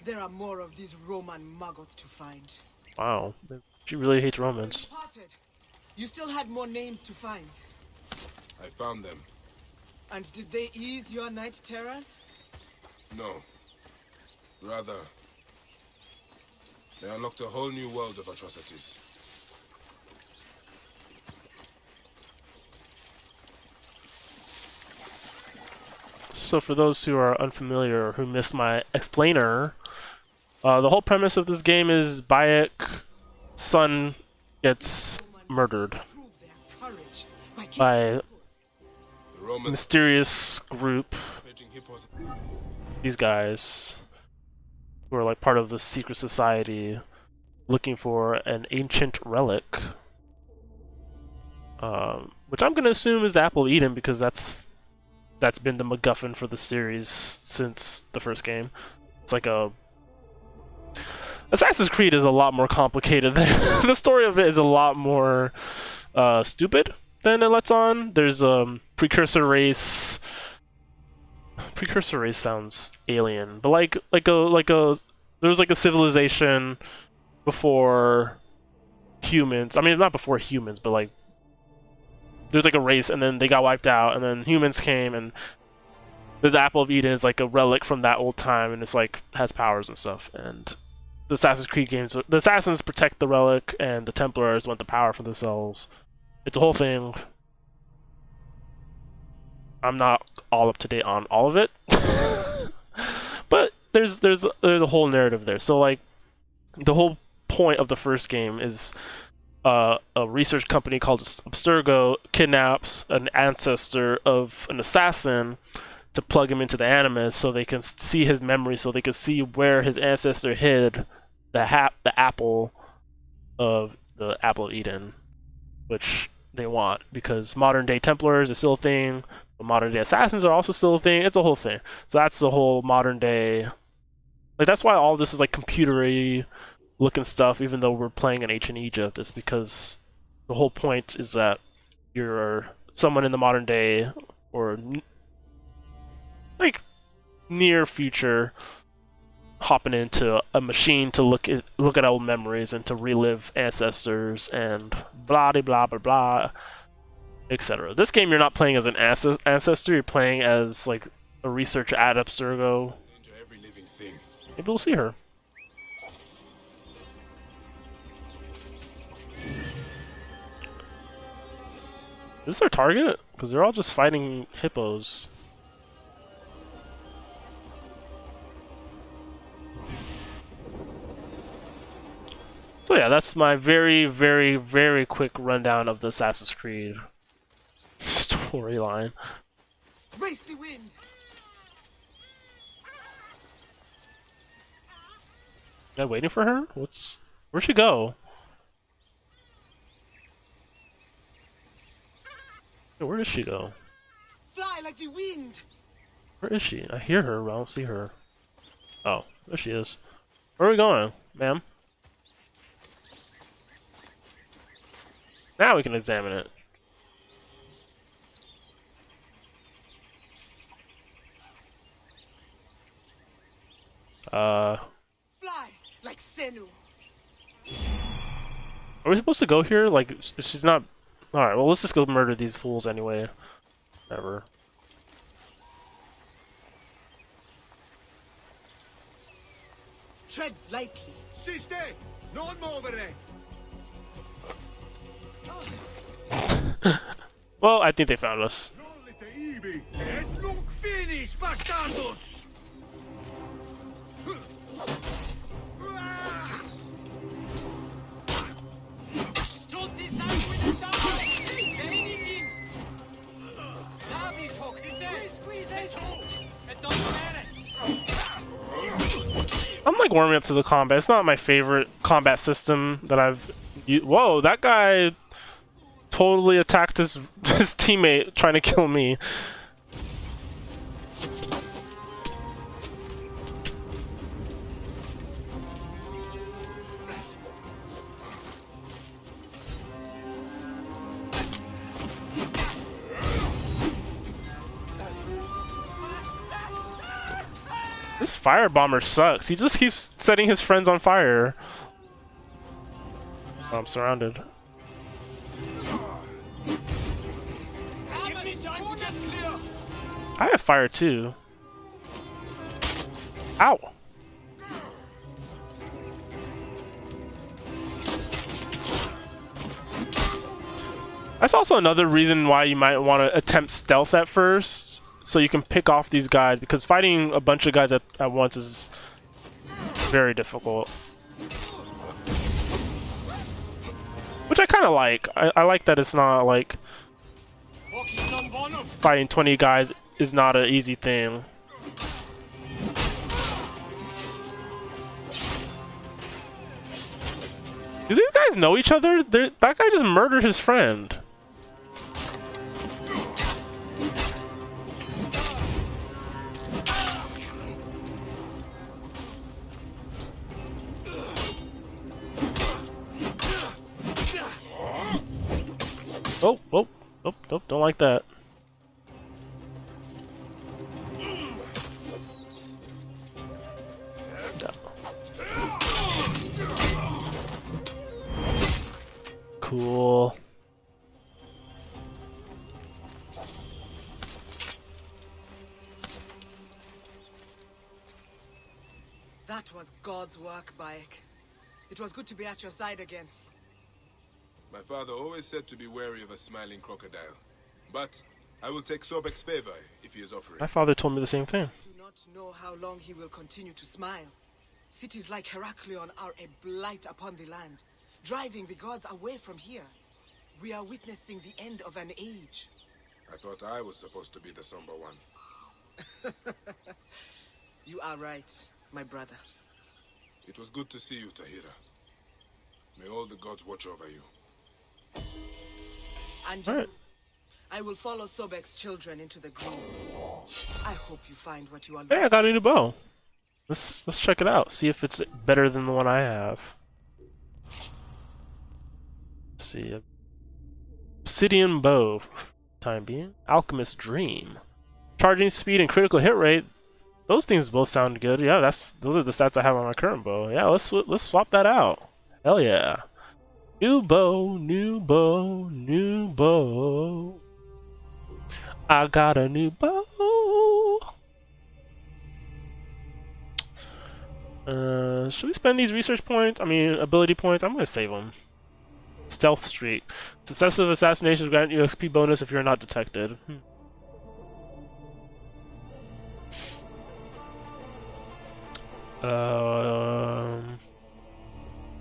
There are more of these Roman maggots to find. Wow, she really hates Romans. Parted. You still had more names to find. I found them. And did they ease your night terrors? No. Rather, they unlocked a whole new world of atrocities. So for those who are unfamiliar or who missed my explainer, the whole premise of this game is Bayek's son gets murdered Prove their courage by killing by The a Romans mysterious group. paging hippos. These guys who are like part of the secret society looking for an ancient relic. Which I'm gonna assume is the Apple of Eden because that's been the MacGuffin for the series since the first game. It's like a Assassin's Creed is a lot more complicated. The story of it is a lot more stupid than it lets on. There's precursor race. Precursor race sounds alien, but like a there was like a civilization before humans. I mean, not before humans, but like there's like a race, and then they got wiped out, and then humans came, and the Apple of Eden is like a relic from that old time, and it's like has powers and stuff. And the Assassin's Creed games, the assassins protect the relic, and the Templars want the power for themselves. It's a whole thing. I'm not all up to date on all of it, but there's a whole narrative there. So like the whole point of the first game is a research company called Abstergo kidnaps an ancestor of an assassin to plug him into the Animus so they can see his memory, so they can see where his ancestor hid the apple of Eden, which they want because modern day Templars are still a thing, but modern day assassins are also still a thing. It's a whole thing. So that's the whole modern day. Like that's why all this is like computery looking stuff, even though we're playing in ancient Egypt. Is because the whole point is that you're someone in the modern day or like near future hopping into a machine to look at old memories and to relive ancestors and blah blah blah blah, etc. This game you're not playing as an ancestor, you're playing as like a researcher at Abstergo. Danger every living thing. Maybe we'll see her. Is this our target? Because they're all just fighting hippos. So yeah, that's my very, very, very quick rundown of the Assassin's Creed storyline. Race the wind. Am I waiting for her? Where'd she go? Where did she go? Fly like the wind. Where is she? I hear her, but I don't see her. Oh, there she is. Where are we going, ma'am? Now we can examine it. Fly like Senu. Are we supposed to go here? Like, she's not... Alright, well, let's just go murder these fools anyway. Whatever. Tread lightly. Siste! Non movere! Well, I think they found us. Finish, bastardos! I'm like warming up to the combat. It's not my favorite combat system that I've used. Whoa, that guy totally attacked his his teammate trying to kill me. This fire bomber sucks. He just keeps setting his friends on fire. Oh, I'm surrounded. Give me time to get clear. I have fire too. Ow! That's also another reason why you might want to attempt stealth at first, so you can pick off these guys, because fighting a bunch of guys at once is very difficult. Which I kind of like. I like that it's not like fighting 20 guys is not an easy thing. Do these guys know each other? That guy just murdered his friend. Oh, oh, oh, nope, don't like that. No. Cool. That was God's work, Bayek. It was good to be at your side again. My father always said to be wary of a smiling crocodile. But I will take Sobek's favor if he is offering. My father told me the same thing. Do not know how long he will continue to smile. Cities like Heraklion are a blight upon the land, driving the gods away from here. We are witnessing the end of an age. I thought I was supposed to be the somber one. You are right, my brother. It was good to see you, Tahira. May all the gods watch over you. And All right. I will follow Sobek's children into the grove. I hope you find what you are Hey, looking I got a new bow. Let's check it out. See if it's better than the one I have. Let's see. Obsidian bow. Time being. Alchemist dream. Charging speed and critical hit rate. Those things both sound good. Yeah, those are the stats I have on my current bow. Yeah, let's swap that out. Hell yeah. New bow, new bow, new bow. I got a new bow. Should we spend these research points? I mean, ability points? I'm gonna save them. Stealth streak. Successive assassinations grant you XP bonus if you're not detected.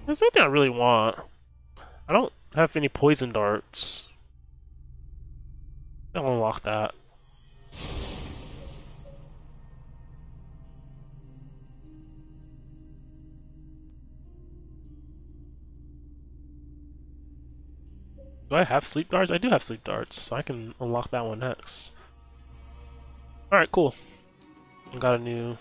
There's nothing I really want. I don't have any poison darts. I'll unlock that. Do I have sleep darts? I do have sleep darts, so I can unlock that one next. Alright, cool. I got a new...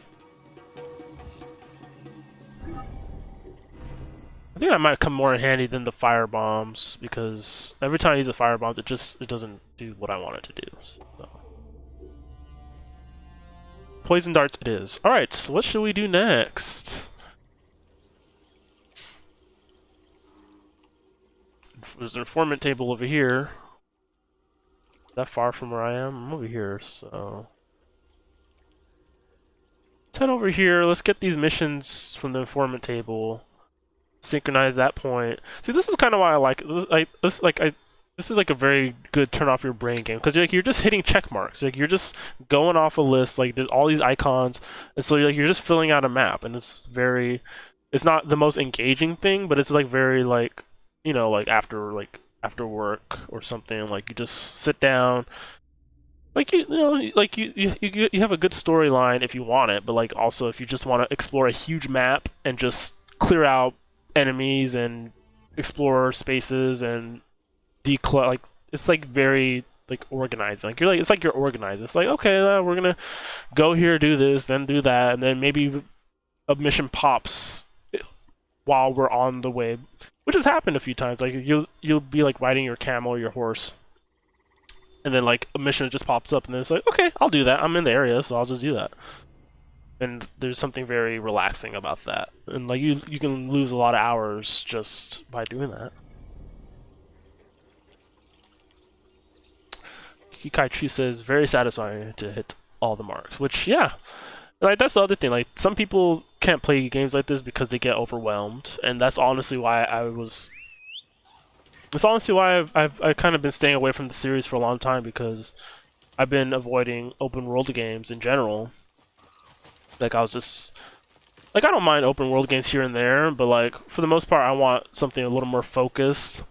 I think that might come more in handy than the fire bombs, because every time I use the fire bombs, it doesn't do what I want it to do. So. Poison darts it is. Alright, so what should we do next? There's an informant table over here. Is that far from where I am? I'm over here, so... Let's head over here, let's get these missions from the informant table. synchronize that point. See, this is kind of why I like this. This is like a very good turn off your brain game because you're just hitting check marks. Like you're just going off a list. Like there's all these icons, and so you're just filling out a map, and it's not the most engaging thing, but it's like very like like after work or something. Like you just sit down. Like you have a good storyline if you want it, but like also if you just want to explore a huge map and just clear out enemies and explore spaces and declutter, like it's like very like organized. Like it's like you're organized. It's like okay, we're gonna go here, do this, then do that, and then maybe a mission pops while we're on the way, which has happened a few times. Like you'll be like riding your camel, or your horse, and then like a mission just pops up, and then it's like okay, I'll do that. I'm in the area, so I'll just do that. And there's something very relaxing about that, and like you can lose a lot of hours just by doing that. Kikaichi says very satisfying to hit all the marks, which yeah, like that's the other thing. Like some people can't play games like this because they get overwhelmed, and that's honestly why It's honestly why I've kind of been staying away from the series for a long time because I've been avoiding open world games in general. Like I was just like I don't mind open world games here and there, but like for the most part I want something a little more focused.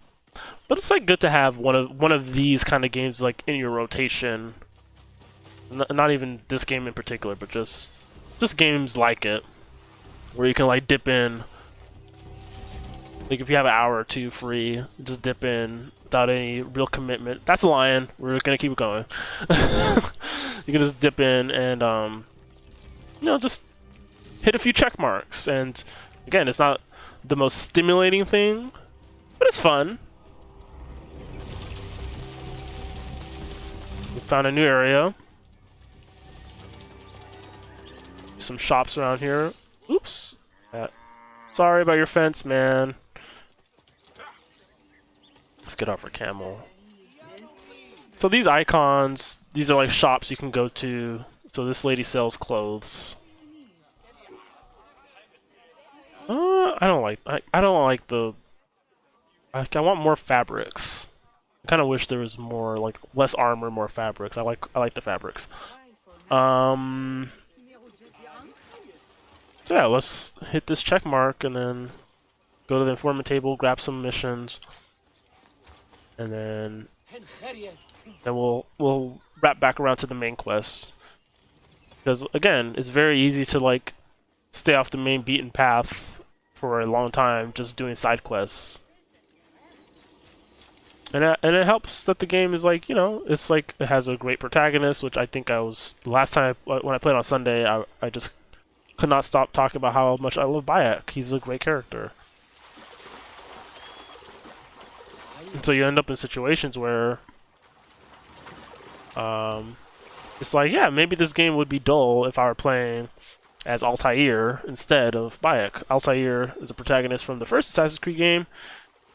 But it's like good to have one of these kind of games like in your rotation. Not even this game in particular, but just games like it where you can like dip in. Like if you have an hour or two free, just dip in without any real commitment. That's a lion. We're gonna keep going. You can just dip in and just hit a few check marks. And again, it's not the most stimulating thing, but it's fun. We found a new area. Some shops around here. Oops. Sorry about your fence, man. Let's get off our camel. So these icons, these are like shops you can go to. So this lady sells clothes. I don't like the. I want more fabrics. I kind of wish there was more like less armor, more fabrics. I like the fabrics. So yeah, let's hit this check mark and then go to the informant table, grab some missions, and then we'll wrap back around to the main quest. Because again, it's very easy to like stay off the main beaten path for a long time just doing side quests. And it helps that the game is like, it's like it has a great protagonist, which I think last time when I played on Sunday, I just could not stop talking about how much I love Bayek. He's a great character. And so you end up in situations where it's like, yeah, maybe this game would be dull if I were playing as Altair instead of Bayek. Altair is a protagonist from the first Assassin's Creed game,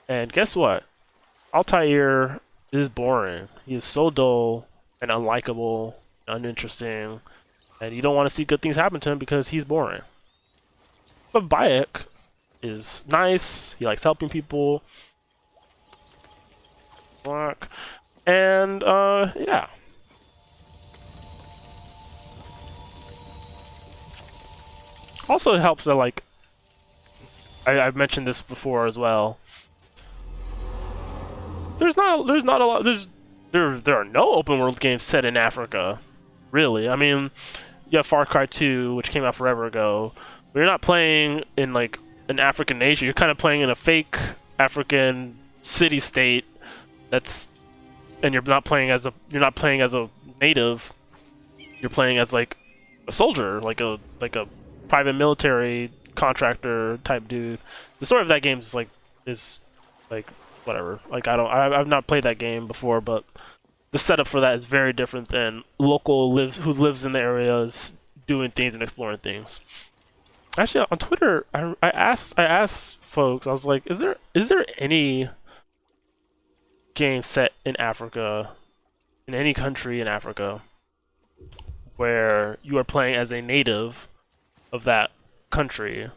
and guess what? Altair is boring. He is so dull and unlikable, uninteresting, and you don't want to see good things happen to him because he's boring. But Bayek is nice. He likes helping people. And yeah. Also, it helps that like I've mentioned this before as well. There's not a lot. There are no open world games set in Africa, really. I mean, you have Far Cry 2, which came out forever ago. But you're not playing in like an African nation. You're kind of playing in a fake African city-state. And you're not playing as a native. You're playing as like a soldier, like a private military contractor type dude. The story of that game is like whatever. Like I've not played that game before, but the setup for that is very different than who lives in the areas doing things and exploring things. Actually, on Twitter, I asked folks. I was like, is there any game set in Africa, in any country in Africa, where you are playing as a native of that country?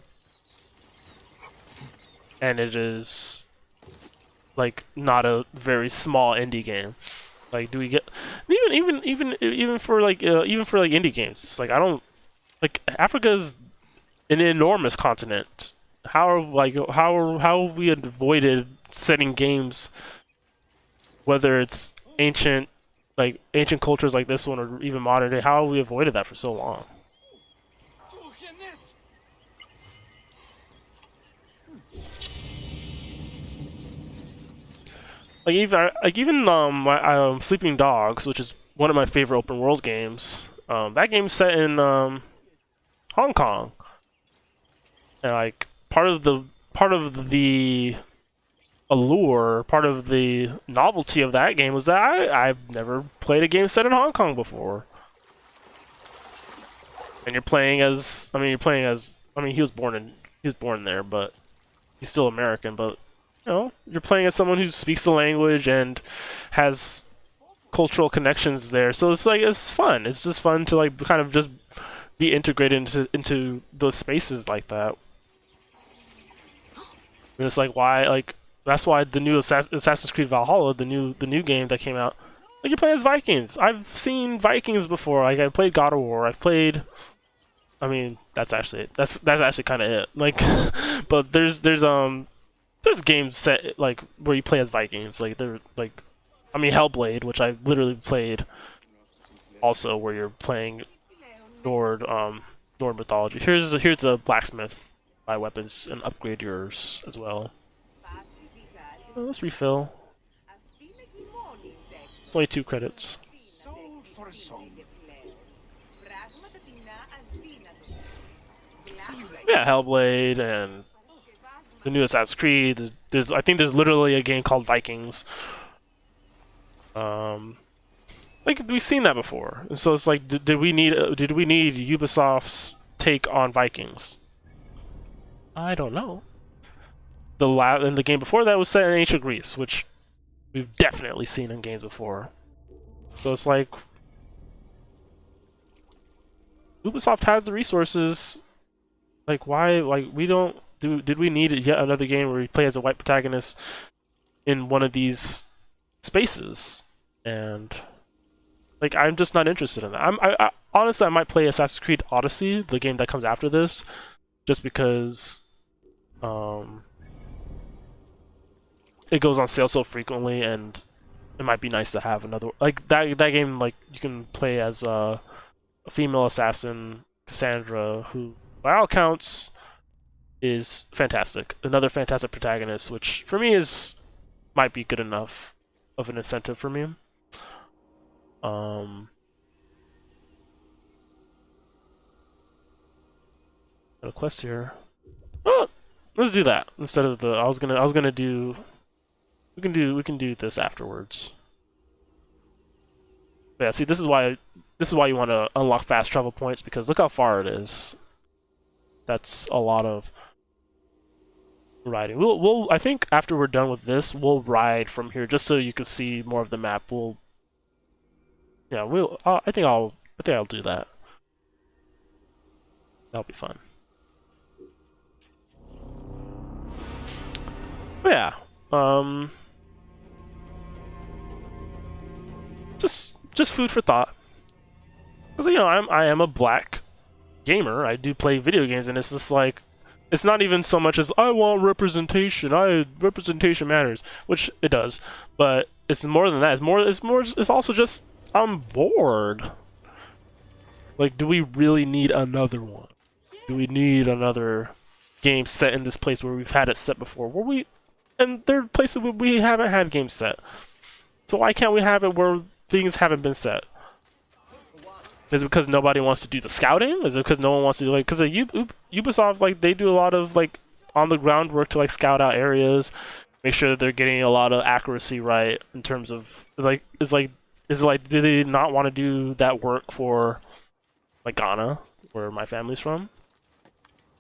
and it is like not a very small indie game. Like, do we get even for like indie games? Like, I don't like Africa's an enormous continent. How have we avoided setting games, whether it's ancient cultures like this one or even modern day? How have we avoided that for so long? Sleeping Dogs, which is one of my favorite open world games. That game's set in Hong Kong, and like part of the allure, part of the novelty of that game was that I've never played a game set in Hong Kong before. And he was born there, but he's still American, but you're playing as someone who speaks the language and has cultural connections there. So it's fun. It's just fun to like kind of just be integrated into those spaces like that. And it's like that's why the new Assassin's Creed Valhalla, the new game that came out, like you're playing as Vikings. I've seen Vikings before. Like I played God of War. I've played. I mean, that's actually kind of it. Like, but there's games set like where you play as Vikings. Like Hellblade, which I literally played, also where you're playing Nord mythology. Here's a blacksmith, buy weapons and upgrade yours as well. Let's refill. It's only 2 credits. Yeah, Hellblade and the new Assassin's Creed. I think there's literally a game called Vikings. Like we've seen that before. So it's like, did we need Ubisoft's take on Vikings? I don't know. And the game before that was set in ancient Greece, which we've definitely seen in games before. So it's like Ubisoft has the resources. Like why? Like we don't do. Did we need yet another game where we play as a white protagonist in one of these spaces? And like I'm just not interested in that. I honestly I might play Assassin's Creed Odyssey, the game that comes after this, just because it goes on sale so frequently, and it might be nice to have another like that game. Like you can play as a female assassin, Cassandra, who by all accounts is fantastic. Another fantastic protagonist, which for me might be good enough of an incentive for me. Got a quest here. Oh, let's do that instead of the. I was gonna do. We can do this afterwards. But yeah, see, this is why you want to unlock fast travel points, because look how far it is. That's a lot of riding. I think after we're done with this, we'll ride from here just so you can see more of the map. I think I'll do that. That'll be fun. But yeah, just food for thought. Because I am a black gamer. I do play video games, and it's just like it's not even so much as I want representation. Representation matters, which it does, but it's more than that. It's also just I'm bored. Like, do we really need another one? Do we need another game set in this place where we've had it set before? And there are places where we haven't had games set. So why can't we have it where things haven't been set? Is it because nobody wants to do the scouting? Is it because no one wants to do because Ubisoft, like, they do a lot of like on the ground work to like scout out areas, make sure that they're getting a lot of accuracy right in terms of like is it like do they not want to do that work for like Ghana, where my family's from?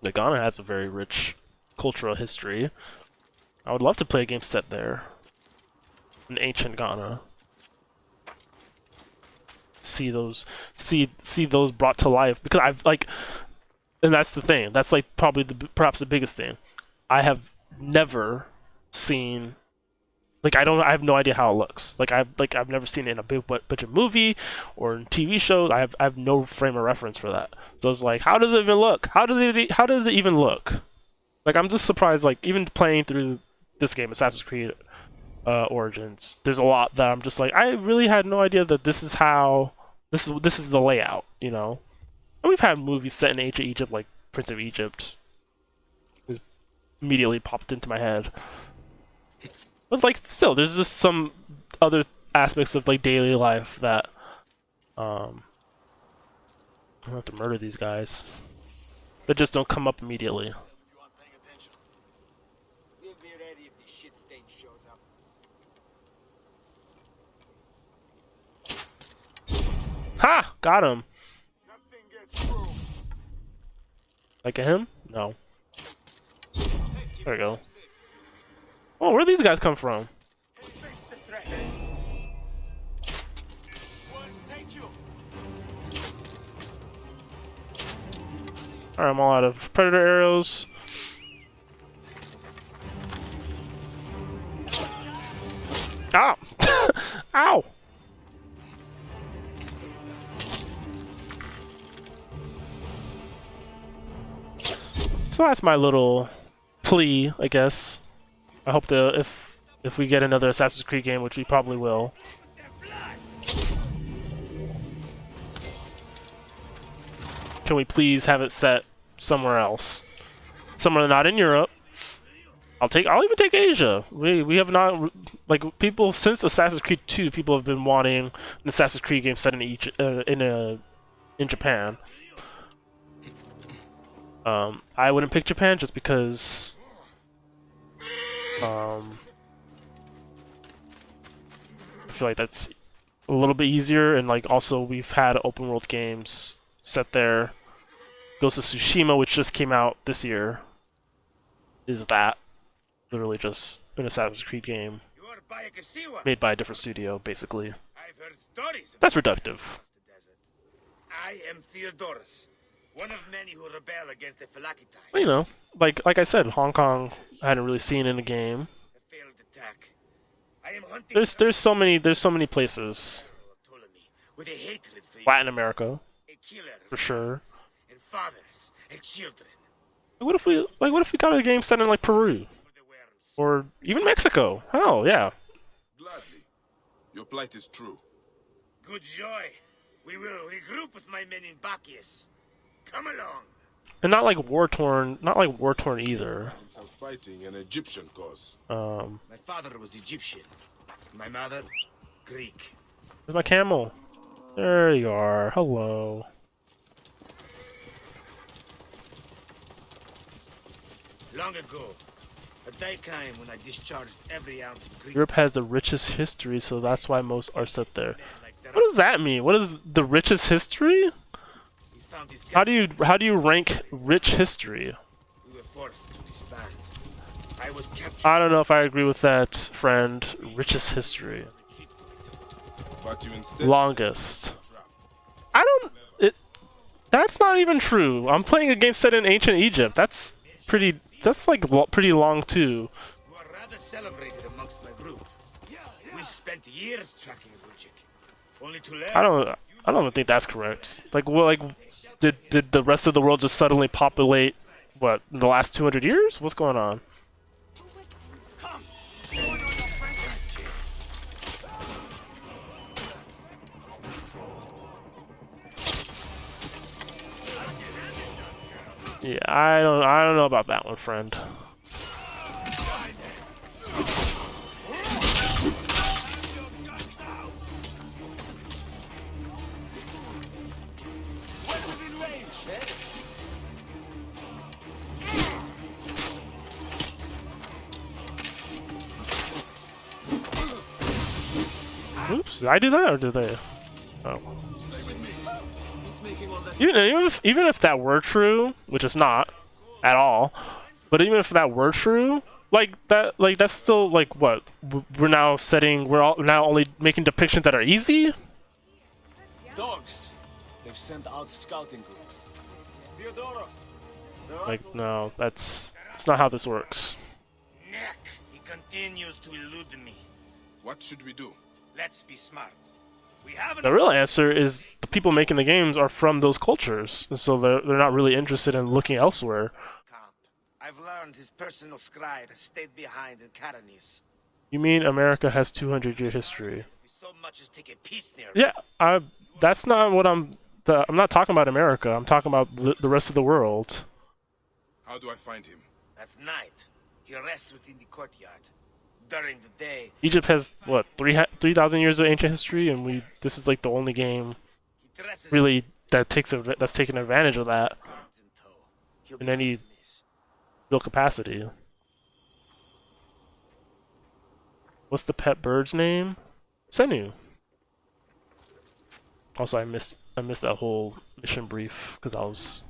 Like Ghana has a very rich cultural history. I would love to play a game set there, in ancient Ghana. See those brought to life, because I've like, and that's the thing. That's like probably perhaps the biggest thing. I have never seen. Like I have no idea how it looks. I've never seen it in a big bunch of movie or in TV shows. I have no frame of reference for that. So it's like, how does it even look? How does it even look? Like I'm just surprised. Like even playing through this game, Assassin's Creed Origins, there's a lot that I'm just like, I really had no idea that this is how this is the layout. You know, and we've had movies set in ancient Egypt, like Prince of Egypt. Is immediately popped into my head. But like, still, there's just some other aspects of like daily life that I don't have to murder these guys. That just don't come up immediately. We'll be ready if the shit stain shows up. Ha! Got him. Nothing gets through. Like him? No. There we go. Oh, where'd these guys come from? Face the threat. Wolves, take you. Alright, I'm all out of predator arrows. Ow! Ow! So that's my little plea, I guess. I hope if we get another Assassin's Creed game, which we probably will. Can we please have it set somewhere else? Somewhere not in Europe. I'll even take Asia. We have not, like, people since Assassin's Creed 2, people have been wanting an Assassin's Creed game set in in Japan. I wouldn't pick Japan just because I feel like that's a little bit easier, and like also we've had open world games set there. Ghost of Tsushima, which just came out this year, is that literally just an Assassin's Creed game You are by a Kasiwa. made by a different studio, basically. I've heard stories. That's reductive. The desert. I am Theodorus, one of many who rebel against the Phylakitai. Well, you know, like I said, Hong Kong I hadn't really seen in a game. A failed attack. I am hunting. There's so many places. Ptolemy, with a hatred for you. Latin America, A killer for sure. and fathers and children. What if we got a game set in like Peru For the worms. or even Mexico? Hell yeah. Gladly. Your plight is true. Good joy. We will regroup with my men in Bacchius. Come along. And not like war torn either. Some fighting an Egyptian cause. My father was Egyptian. My mother, Greek. Where's my camel? There you are. Hello. Long ago, a day came when I discharged every ounce of Greek. Europe has the richest history, so that's why most are set there. men like that. What does that mean? What is the richest history? We found this How do you rank rich history? We were forced to disband. I was captured. I don't know if I agree with that, friend. Richest history. But you instead Longest. I don't. That's not even true. I'm playing a game set in ancient Egypt. That's pretty. That's like pretty long too. You are rather celebrated amongst my group. We spent years tracking Rujik, only to learn. I don't even think that's correct. Like, well, like, did the rest of the world just suddenly populate? What, in the last 200 years? What's going on? Yeah, I don't know about that one, friend. Oops, did I do that or did they? Oh. Even if that were true, which is not at all, but even if that were true, like that's still like what we're now setting. We're now only making depictions that are easy. Dogs. They've sent out scouting groups. Theodoros. Like no, that's not how this works. Nick, he continues to elude me. What should we do? Let's be smart. We haven't. The real answer is the people making the games are from those cultures, and so they're not really interested in looking elsewhere. Camp. I've learned his personal scribe has stayed behind in Caranis. You mean America has 200-year history? We so much as take a piece near. Yeah, that's not what I'm not talking about America. I'm talking about the rest of the world. How do I find him? At night, he rests within the courtyard. During the day, Egypt has what 3,000 years of ancient history, and this is like the only game he dresses really that's taking advantage of that guards in tow. He'll in be any hard to miss. real capacity. What's the pet bird's name? Senu. Also, I missed that whole mission brief because I was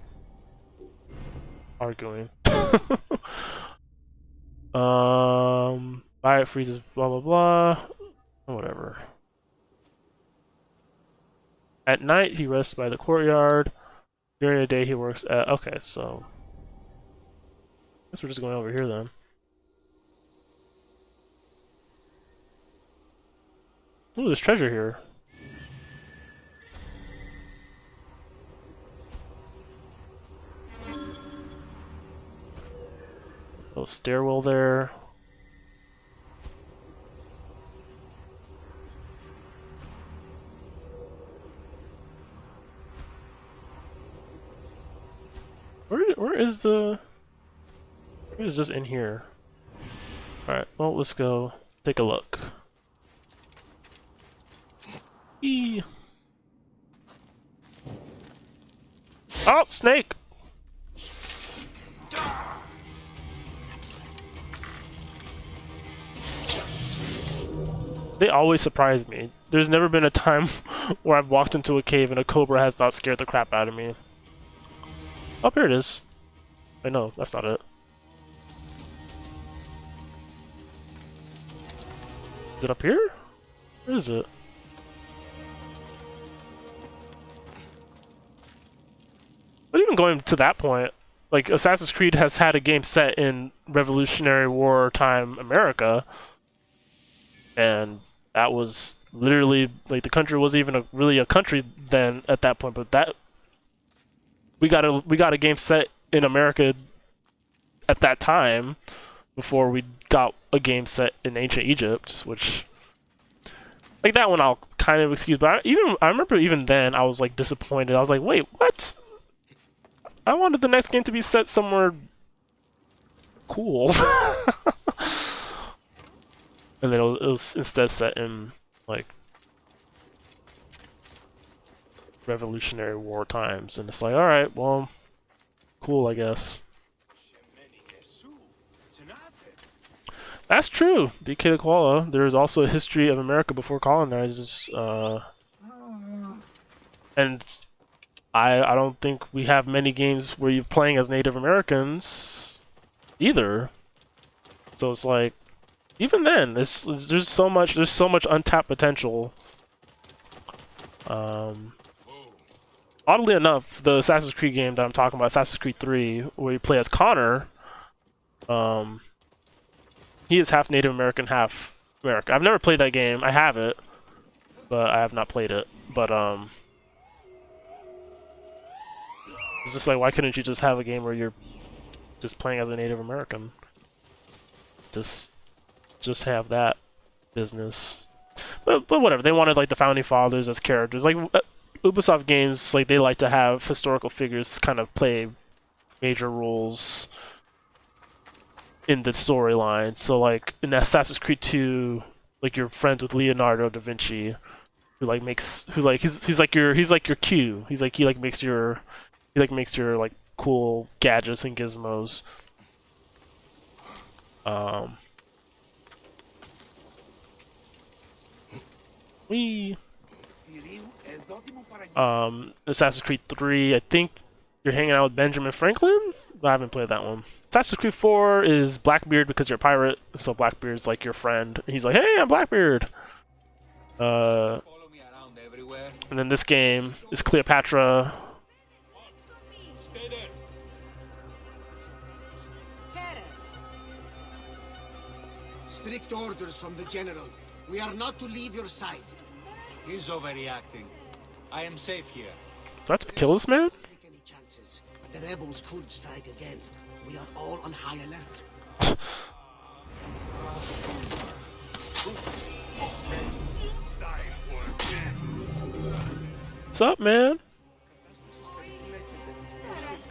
arguing. Fire freezes, blah blah blah. Whatever. At night, he rests by the courtyard. During the day, he works at. Okay, so. I guess we're just going over here then. Ooh, there's treasure here. Little stairwell there. Where is the? Where is this in here? All right. Well, let's go take a look. Eee. Oh, snake! They always surprise me. There's never been a time where I've walked into a cave and a cobra has not scared the crap out of me. Oh, here it is. I know, that's not it. Is it up here? Where is it? But even going to that point, like Assassin's Creed has had a game set in Revolutionary War time America, and that was literally like the country wasn't even really a country then at that point. But that we got a game set in America at that time before we got a game set in ancient Egypt, which like that one I'll kind of excuse. But I remember even then I was like disappointed. I was like, wait, what? I wanted the next game to be set somewhere cool. And then it was instead set in, like, Revolutionary War times. And it's like, alright, well, cool, I guess. That's true, BK Koala. There is also a history of America before colonizers. And I don't think we have many games where you're playing as Native Americans either. So it's like, even then, there's so much untapped potential. Oddly enough, the Assassin's Creed game that I'm talking about, Assassin's Creed 3, where you play as Connor, he is half Native American, half American. I've never played that game. I have it, but I have not played it. But it's just like, why couldn't you just have a game where you're just playing as a Native American? Just have that business. But whatever. They wanted like the founding fathers as characters. Like Ubisoft games, like they like to have historical figures kind of play major roles in the storyline. So like in Assassin's Creed 2, like you're friends with Leonardo da Vinci, who he's like your Q. He makes your like cool gadgets and gizmos. Assassin's Creed 3, I think you're hanging out with Benjamin Franklin? I haven't played that one. Assassin's Creed 4 is Blackbeard because you're a pirate, so Blackbeard's like your friend. He's like, hey, I'm Blackbeard! And then this game is Cleopatra. strict orders from the General. We are not to leave your side. He's overreacting. I am safe here. Do I have to kill this man? Take any chances. The rebels could strike again. We are all on high alert. What's up, man?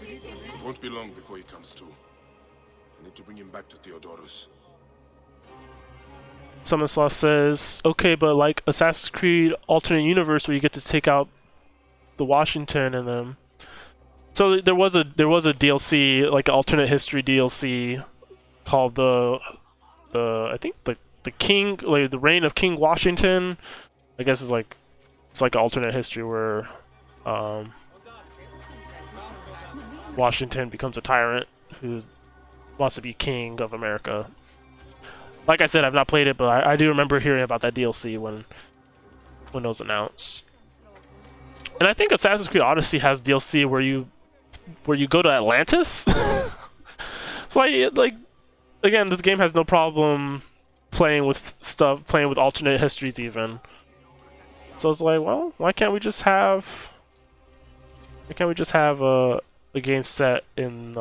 It won't be long before he comes to. I need to bring him back to Theodorus. Summon Sloth says, okay, but like Assassin's Creed alternate universe where you get to take out the Washington and them. So there was a DLC, like alternate history DLC called the I think the King, like the Reign of King Washington. I guess it's like alternate history where Washington becomes a tyrant who wants to be king of America. Like I said, I've not played it, but I do remember hearing about that DLC when it was announced. And I think Assassin's Creed Odyssey has DLC where you go to Atlantis. It's like again, this game has no problem playing with alternate histories even. So it's like, well, why can't we just have a game set in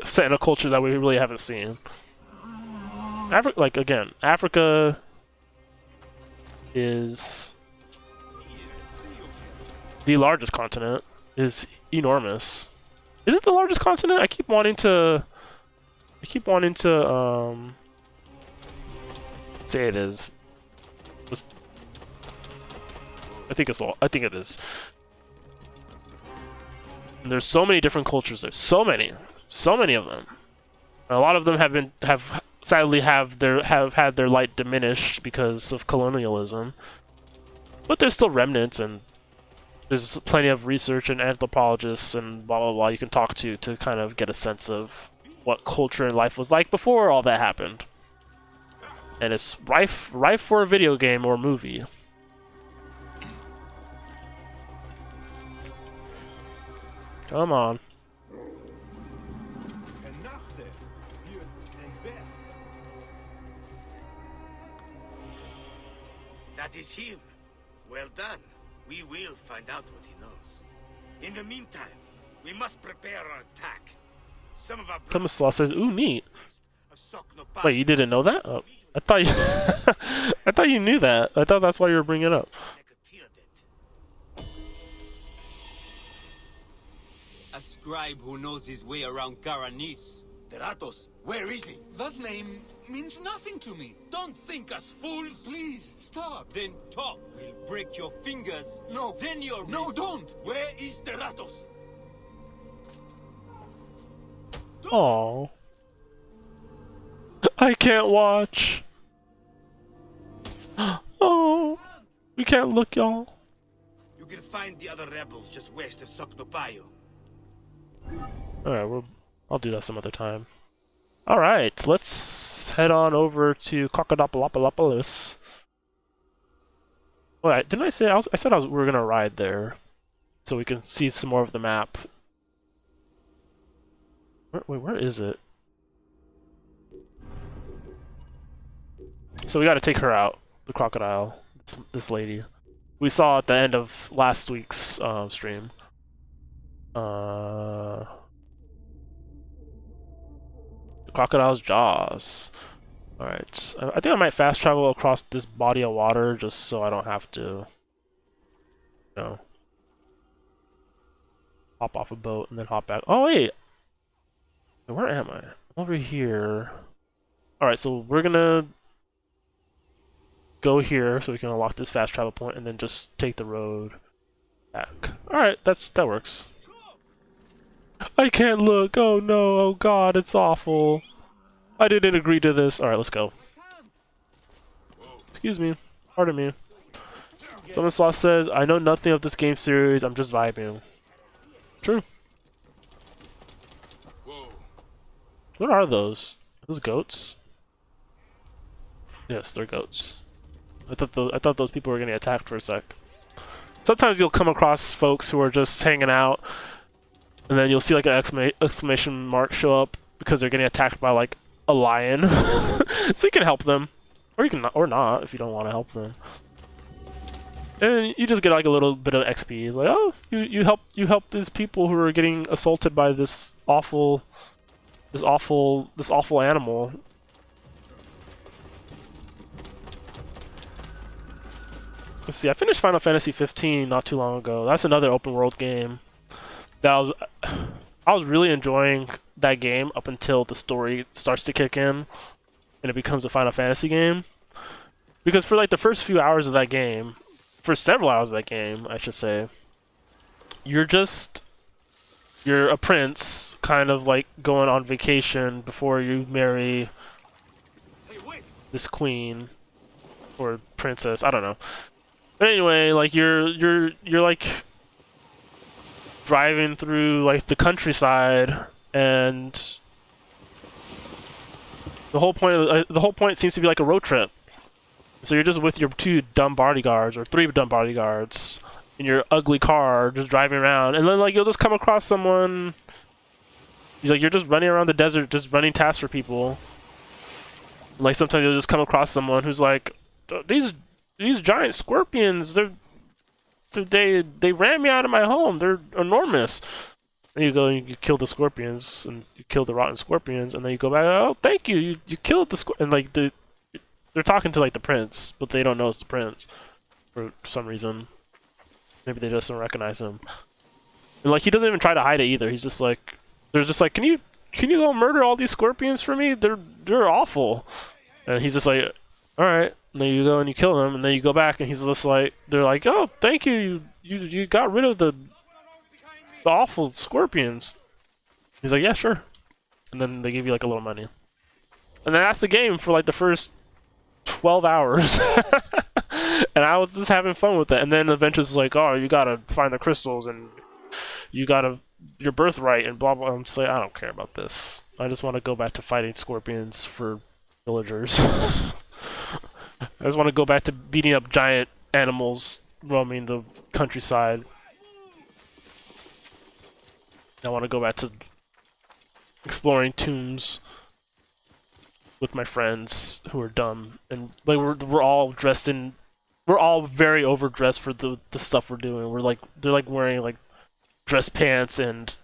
set in a culture that we really haven't seen. Africa is the largest continent, is enormous. Is it the largest continent? I keep wanting to say it is. I think it is. And there's so many different cultures. There's so many of them. And a lot of them have sadly had their light diminished because of colonialism. But there's still remnants, and there's plenty of research and anthropologists and blah blah blah you can talk to kind of get a sense of what culture and life was like before all that happened. And it's rife for a video game or movie. Come on. That is him. Well done. We will find out what he knows. In the meantime, we must prepare our attack. Some of our Thomas Law says, "Ooh, neat." of Soknopal. Wait, you didn't know that? Oh, I thought you, I thought you knew that. I thought that's why you were bringing it up. A scribe who knows his way around Garanis. Deratos, where is he? That name means nothing to me. Don't think us fools. Please, stop. Then talk. We'll break your fingers. No. Then your No, wrists. don't. Where is Deratos? Oh, I can't watch. Oh, we can't look, y'all. You can find the other rebels just west of Soknopayo. Alright, I'll do that some other time. Alright, let's head on over to Crocodopolopolis. Alright, didn't I say I said we were gonna ride there so we can see some more of the map. Where is it? So we gotta take her out, the crocodile, this lady. We saw at the end of last week's stream. The crocodile's jaws. Alright, I think I might fast travel across this body of water just so I don't have to, you know, hop off a boat and then hop back. Oh wait! Where am I? I'm over here. Alright, so we're gonna go here so we can unlock this fast travel point and then just take the road back. Alright, that works. I can't look. Oh no. Oh god, it's awful. I didn't agree to this. Alright, let's go. Excuse me. Pardon me. Someone says, I know nothing of this game series. I'm just vibing. True. What are those? Are those goats? Yes, they're goats. I thought those people were getting attacked for a sec. Sometimes you'll come across folks who are just hanging out and then you'll see like an exclamation mark show up because they're getting attacked by like a lion. So you can help them, or you can or not if you don't want to help them. And you just get like a little bit of XP. Like, oh, you help these people who are getting assaulted by this awful animal. Let's see. I finished Final Fantasy 15 not too long ago. That's another open world game that I was really enjoying that game up until the story starts to kick in and it becomes a Final Fantasy game. Because for like the first few hours of that game, for several hours of that game, I should say, you're a prince kind of like going on vacation before you marry this queen or princess, I don't know. But anyway, like you're like driving through like the countryside, and the whole point seems to be like a road trip. So you're just with your 2 dumb bodyguards or 3 dumb bodyguards in your ugly car, just driving around, and then like you'll just come across someone. You're just running around the desert, just running tasks for people. Like sometimes you'll just come across someone who's like, these giant scorpions, they ran me out of my home. They're enormous. And you go and you kill the scorpions, and you kill the rotten scorpions, and then you go back. Oh, thank you. You killed the and like they're talking to like the prince, but they don't know it's the prince for some reason. Maybe they just don't recognize him. And like he doesn't even try to hide it either. He's just like, they're just like, can you go murder all these scorpions for me? They're awful. And he's just like, all right. And then you go and you kill them, and then you go back, and he's just like, they're like, oh, thank you. You got rid of the awful scorpions. He's like, yeah, sure. And then they give you like a little money. And then that's the game for like the first 12 hours. And I was just having fun with it. And then eventually it's like, oh, you gotta find the crystals, and you gotta your birthright, and blah blah. I'm just like, I don't care about this. I just want to go back to fighting scorpions for villagers. I just want to go back to beating up giant animals roaming the countryside. I want to go back to exploring tombs with my friends who are dumb, and like we're all dressed in, we're all very overdressed for the stuff we're doing. They're like wearing like dress pants and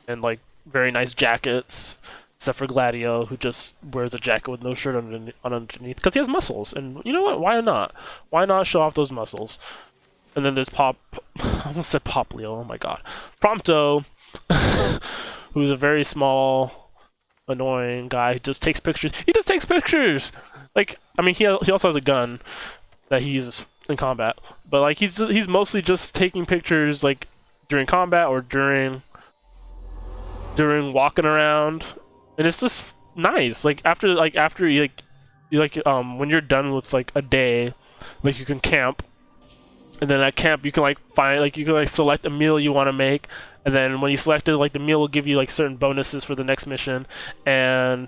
like very nice jackets, except for Gladio, who just wears a jacket with no shirt underneath because he has muscles. And you know what? Why not? Why not show off those muscles? And then there's I almost said Poplio. Oh my god, Prompto, who's a very small, annoying guy who just takes pictures. He just takes pictures. Like, I mean, he also has a gun that he uses in combat, but like he's mostly just taking pictures like during combat or during walking around, and it's just nice. Like after you when you're done with like a day, like you can camp. And then at camp, you can like select a meal you want to make, and then when you select it, like the meal will give you like certain bonuses for the next mission, and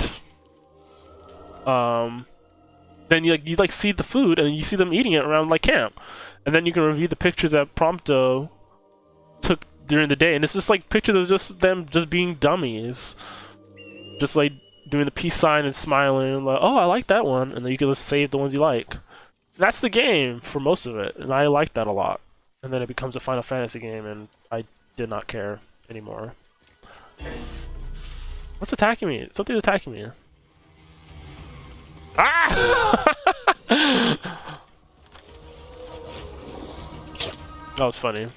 then you see the food and you see them eating it around like camp, and then you can review the pictures that Prompto took during the day, and it's just like pictures of just them just being dummies, just like doing the peace sign and smiling, like, oh, I like that one, and then you can just save the ones you like. That's the game for most of it, and I like that a lot. And then it becomes a Final Fantasy game, and I did not care anymore. What's attacking me? Something's attacking me. Ah! That was funny.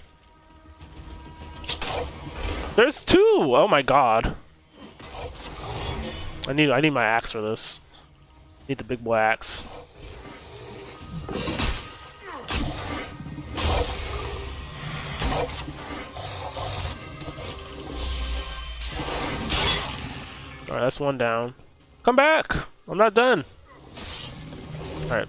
There's 2! Oh my god. I need my axe for this. Need the big boy axe. Alright, that's one down. Come back! I'm not done! Alright.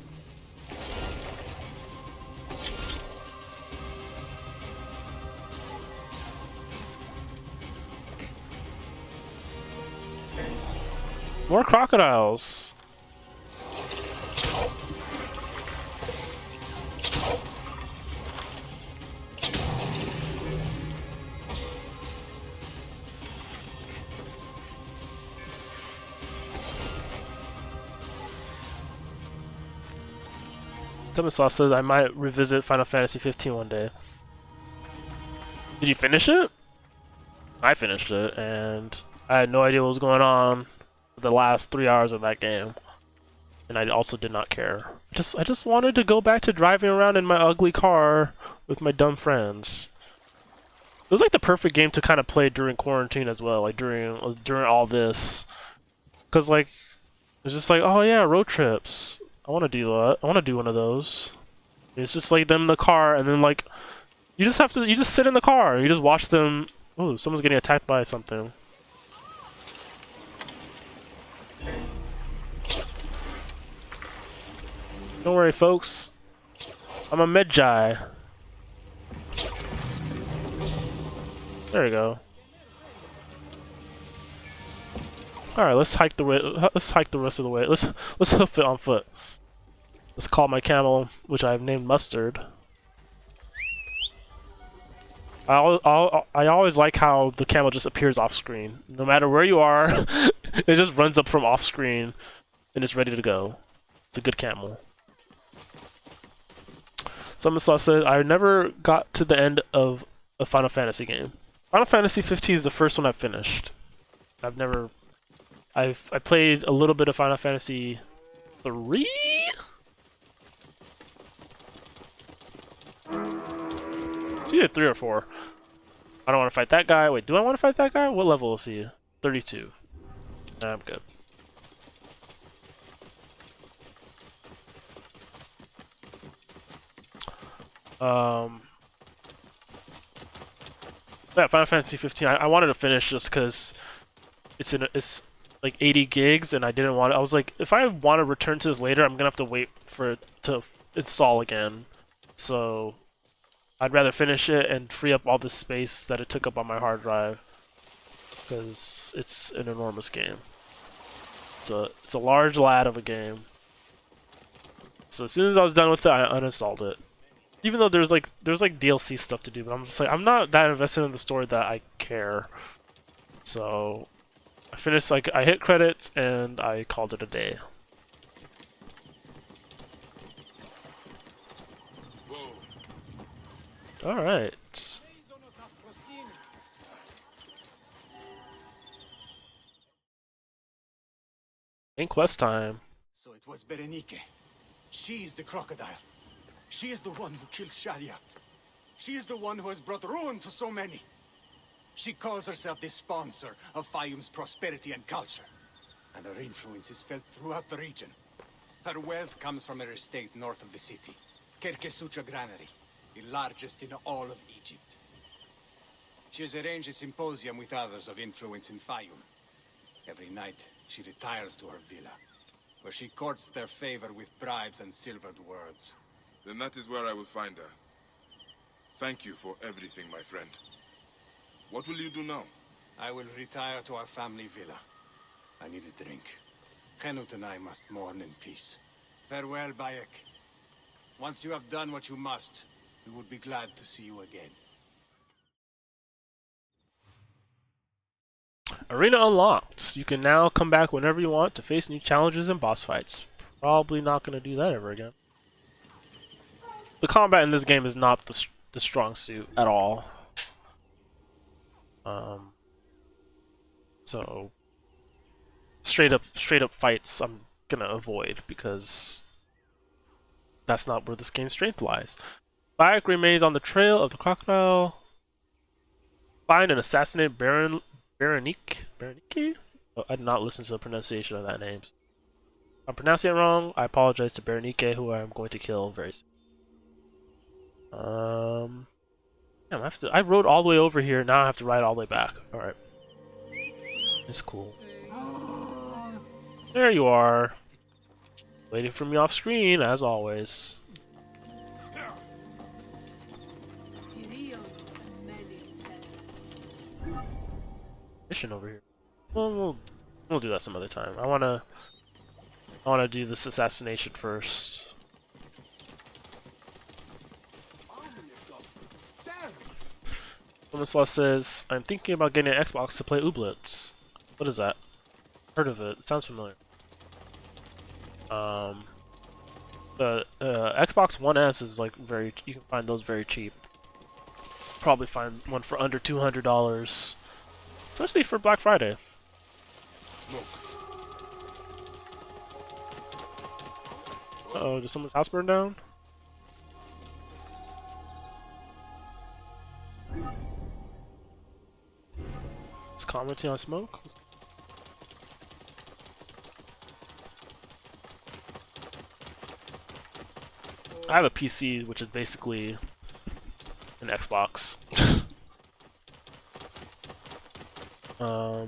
More crocodiles! Tomislav says I might revisit Final Fantasy 15 one day. Did you finish it? I finished it, and I had no idea what was going on for the last 3 hours of that game. And I also did not care. I just wanted to go back to driving around in my ugly car with my dumb friends. It was like the perfect game to kind of play during quarantine as well, like during all this. Cause like it's just like, oh yeah, road trips. I want to do that. I want to do one of those. It's just like them in the car, and then like you just sit in the car and you just watch them. Oh, someone's getting attacked by something. Don't worry, folks. I'm a Medjai. There we go. All right, let's hike the way. Let's hike the rest of the way. Let's hoof it on foot. Let's call my camel, which I've named Mustard. I always like how the camel just appears off screen. No matter where you are, it just runs up from off screen and it's ready to go. It's a good camel. Someone said I never got to the end of a Final Fantasy game. Final Fantasy 15 is the first one I've finished. I played a little bit of Final Fantasy 3. It's either 3 or 4. I don't want to fight that guy. Wait, do I want to fight that guy? What level is he? 32. Nah, I'm good. Yeah, Final Fantasy 15. I wanted to finish just because it's like 80 gigs, and I didn't want it. I was like, if I want to return to this later, I'm gonna have to wait for it to install again. So I'd rather finish it and free up all the space that it took up on my hard drive, because it's an enormous game. It's a large lad of a game. So as soon as I was done with it, I uninstalled it. Even though there's like DLC stuff to do, but I'm just like, I'm not that invested in the story that I care. So I finished, like, I hit credits and I called it a day. All right. Main quest time. So it was Berenike. She is the crocodile. She is the one who killed Shadia. She is the one who has brought ruin to so many. She calls herself the sponsor of Fayum's prosperity and culture. And her influence is felt throughout the region. Her wealth comes from her estate north of the city. Kerkesucha Granary, the largest in all of Egypt. She has arranged a symposium with others of influence in Fayum. Every night, she retires to her villa, where she courts their favor with bribes and silvered words. Then that is where I will find her. Thank you for everything, my friend. What will you do now? I will retire to our family villa. I need a drink. Henut and I must mourn in peace. Farewell, Bayek. Once you have done what you must, we would be glad to see you again. Arena unlocked. You can now come back whenever you want to face new challenges and boss fights. Probably not going to do that ever again. The combat in this game is not the strong suit at all. So straight up fights I'm gonna avoid because that's not where this game's strength lies. Bayek remains on the trail of the crocodile. Find and assassinate Berenike? Oh, I did not listen to the pronunciation of that name. If I'm pronouncing it wrong, I apologize to Berenike, who I'm going to kill very soon. Yeah, I rode all the way over here, now I have to ride all the way back. Alright. It's cool. There you are. Waiting for me off screen, as always. Mission over here. Well, we'll do that some other time. I wanna do this assassination first. Tomislav says, I'm thinking about getting an Xbox to play Ooblets. What is that? Heard of it. It sounds familiar. But The Xbox One S is like you can find those very cheap. Probably find one for under $200, especially for Black Friday. Smoke. Uh-oh, did someone's house burn down? It's commenting on smoke? I have a PC, which is basically an Xbox. Yeah,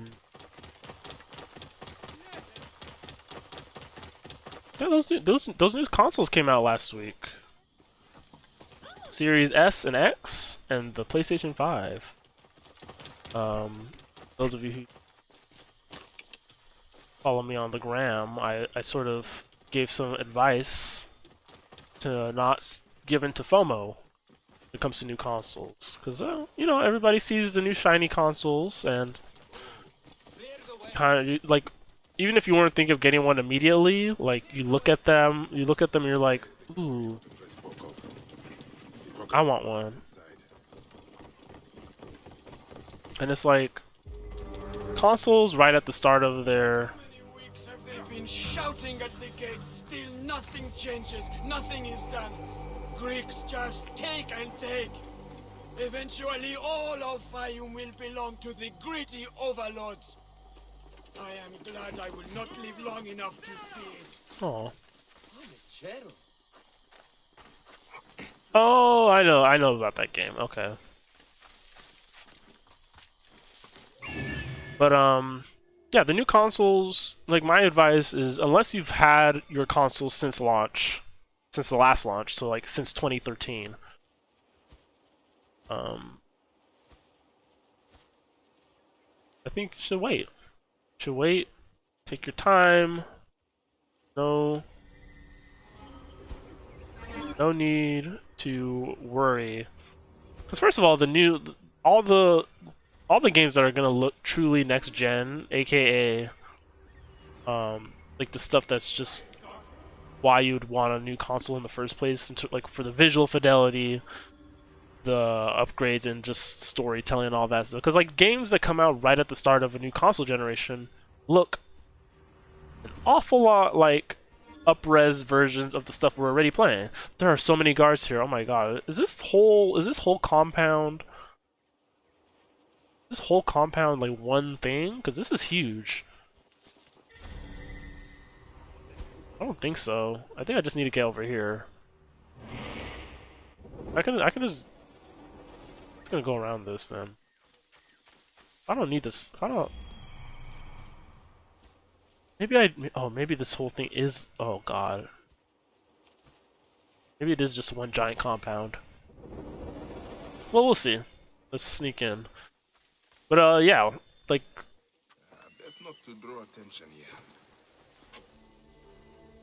those new consoles came out last week. Series S and X, and the PlayStation 5. Those of you who follow me on the gram, I sort of gave some advice to not give into FOMO when it comes to new consoles. Because, you know, everybody sees the new shiny consoles, and kind of, like, even if you weren't thinking of getting one immediately, like, you look at them, and you're like, ooh, I want one. And it's like, consoles right at the start of their... They've been shouting at the gates, still nothing changes, nothing is done. Greeks just take and take. Eventually all of Fayum will belong to the greedy overlords. I am glad I will not live long enough to see it. Oh. Oh, I know about that game. Okay. But yeah, the new consoles, like, my advice is, unless you've had your consoles since launch, since the last launch, so like since 2013, I think you should wait. Take your time. No need to worry. Because first of all, all the games that are gonna look truly next gen, aka like the stuff that's just why you would want a new console in the first place, like for the visual fidelity, the upgrades, and just storytelling and all that stuff. Because like games that come out right at the start of a new console generation look an awful lot like up-res versions of the stuff we're already playing. There are so many guards here. Oh my god, is this whole compound? This whole compound like one thing? Because this is huge. I don't think so. I think I just need to get over here. I can just... I'm gonna go around this then. I don't need this. I don't... maybe this whole thing is... Oh god. Maybe it is just one giant compound. Well, we'll see. Let's sneak in. But yeah, like... Best not to draw attention here.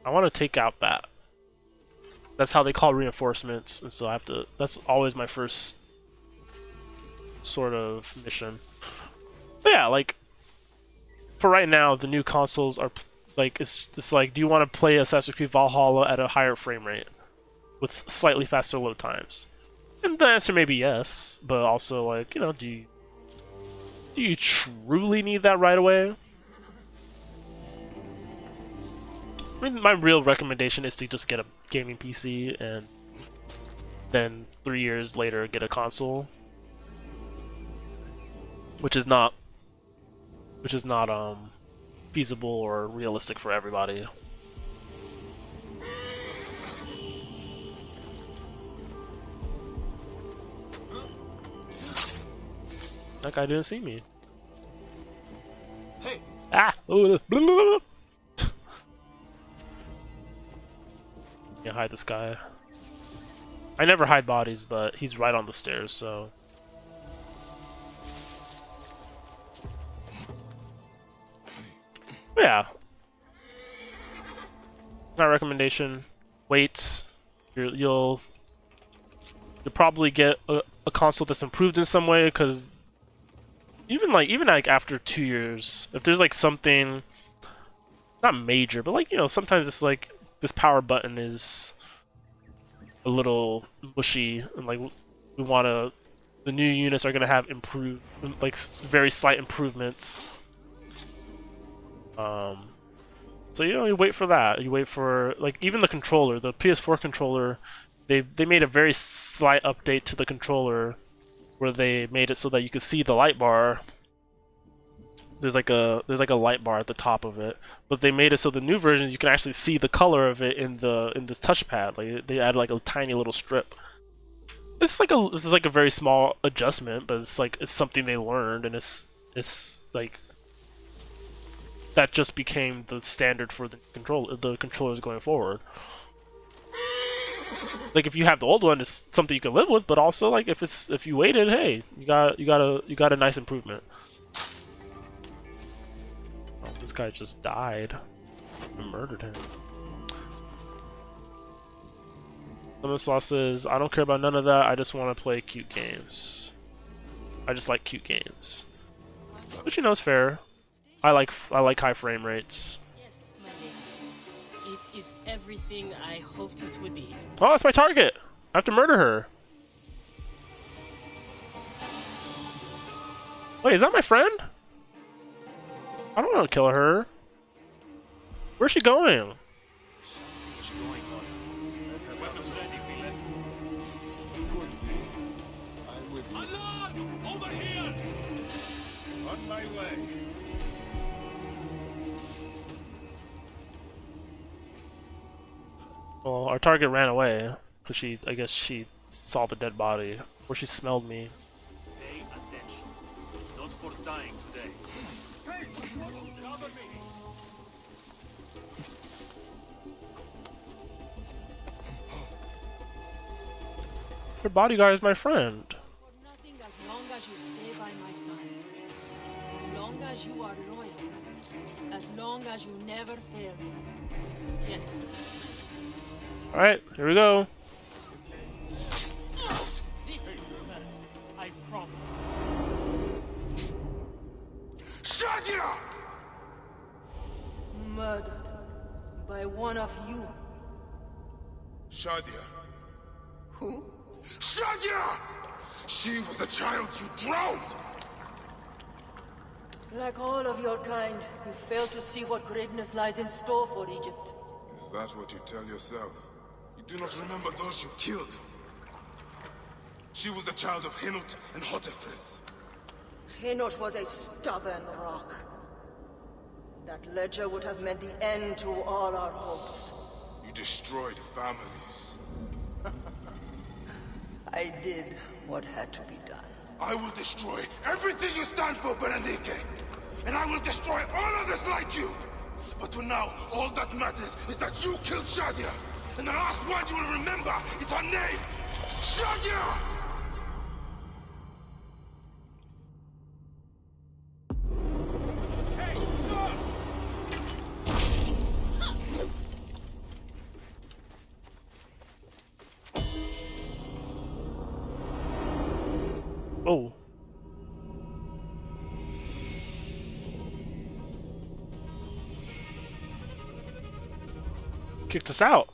I want to take out that. That's how they call reinforcements, and so I have to... That's always my first sort of mission. But yeah, like... For right now, the new consoles are... Like, it's like, do you want to play Assassin's Creed Valhalla at a higher frame rate? With slightly faster load times? And the answer may be yes, but also, like, you know, do you truly need that right away? I mean, my real recommendation is to just get a gaming PC and then 3 years later get a console, which is not feasible or realistic for everybody. That guy didn't see me. Hey. Ah! Ooh, blah, blah, blah. Yeah, hide this guy. I never hide bodies, but he's right on the stairs, so... But yeah. My recommendation, wait. You'll probably get a console that's improved in some way, because even like after 2 years, if there's like something not major, but like, you know, sometimes it's like this power button is a little mushy, and like we want to. The new units are gonna have improved, like very slight improvements. So you wait for that. You wait for like even the controller, the PS4 controller. They made a very slight update to the controller where they made it so that you could see the light bar. There's like a light bar at the top of it, but they made it so the new version you can actually see the color of it in this touchpad. Like they add like a tiny little strip. This is like a very small adjustment, but it's something they learned, and it's like that just became the standard for the controllers going forward. Like if you have the old one, it's something you can live with, but also like if you waited, hey, you got a nice improvement. Oh, this guy just died. I murdered him. Slaw says, I don't care about none of that, I just want to play cute games. I just like cute games. Which you know is fair. I like high frame rates. Yes, my lady. It is everything I hoped it would be. Oh, that's my target! I have to murder her. Wait, is that my friend? I don't want to kill her. Where's she going? Over here! On my way. Well, our target ran away because I guess she saw the dead body, or she smelled me. Pay attention. It's not for dying today. Hey, cover me! Her bodyguard is my friend. For nothing as long as you stay by my side. As long as you are loyal. As long as you never fail me. Yes. Alright, here we go. This is better. I promise. Shadia! Murdered. By one of you. Shadia. Who? Shadia! She was the child you drowned! Like all of your kind, you fail to see what greatness lies in store for Egypt. Is that what you tell yourself? You do not remember those you killed. She was the child of Hinut and Hotefres. Hinot was a stubborn rock. That ledger would have meant the end to all our hopes. You destroyed families. I did what had to be done. I will destroy everything you stand for, Berenike! And I will destroy all others like you! But for now, all that matters is that you killed Shadia! And the last word you will remember is her name! Shadia! Hey, stop! Oh. Kicked us out.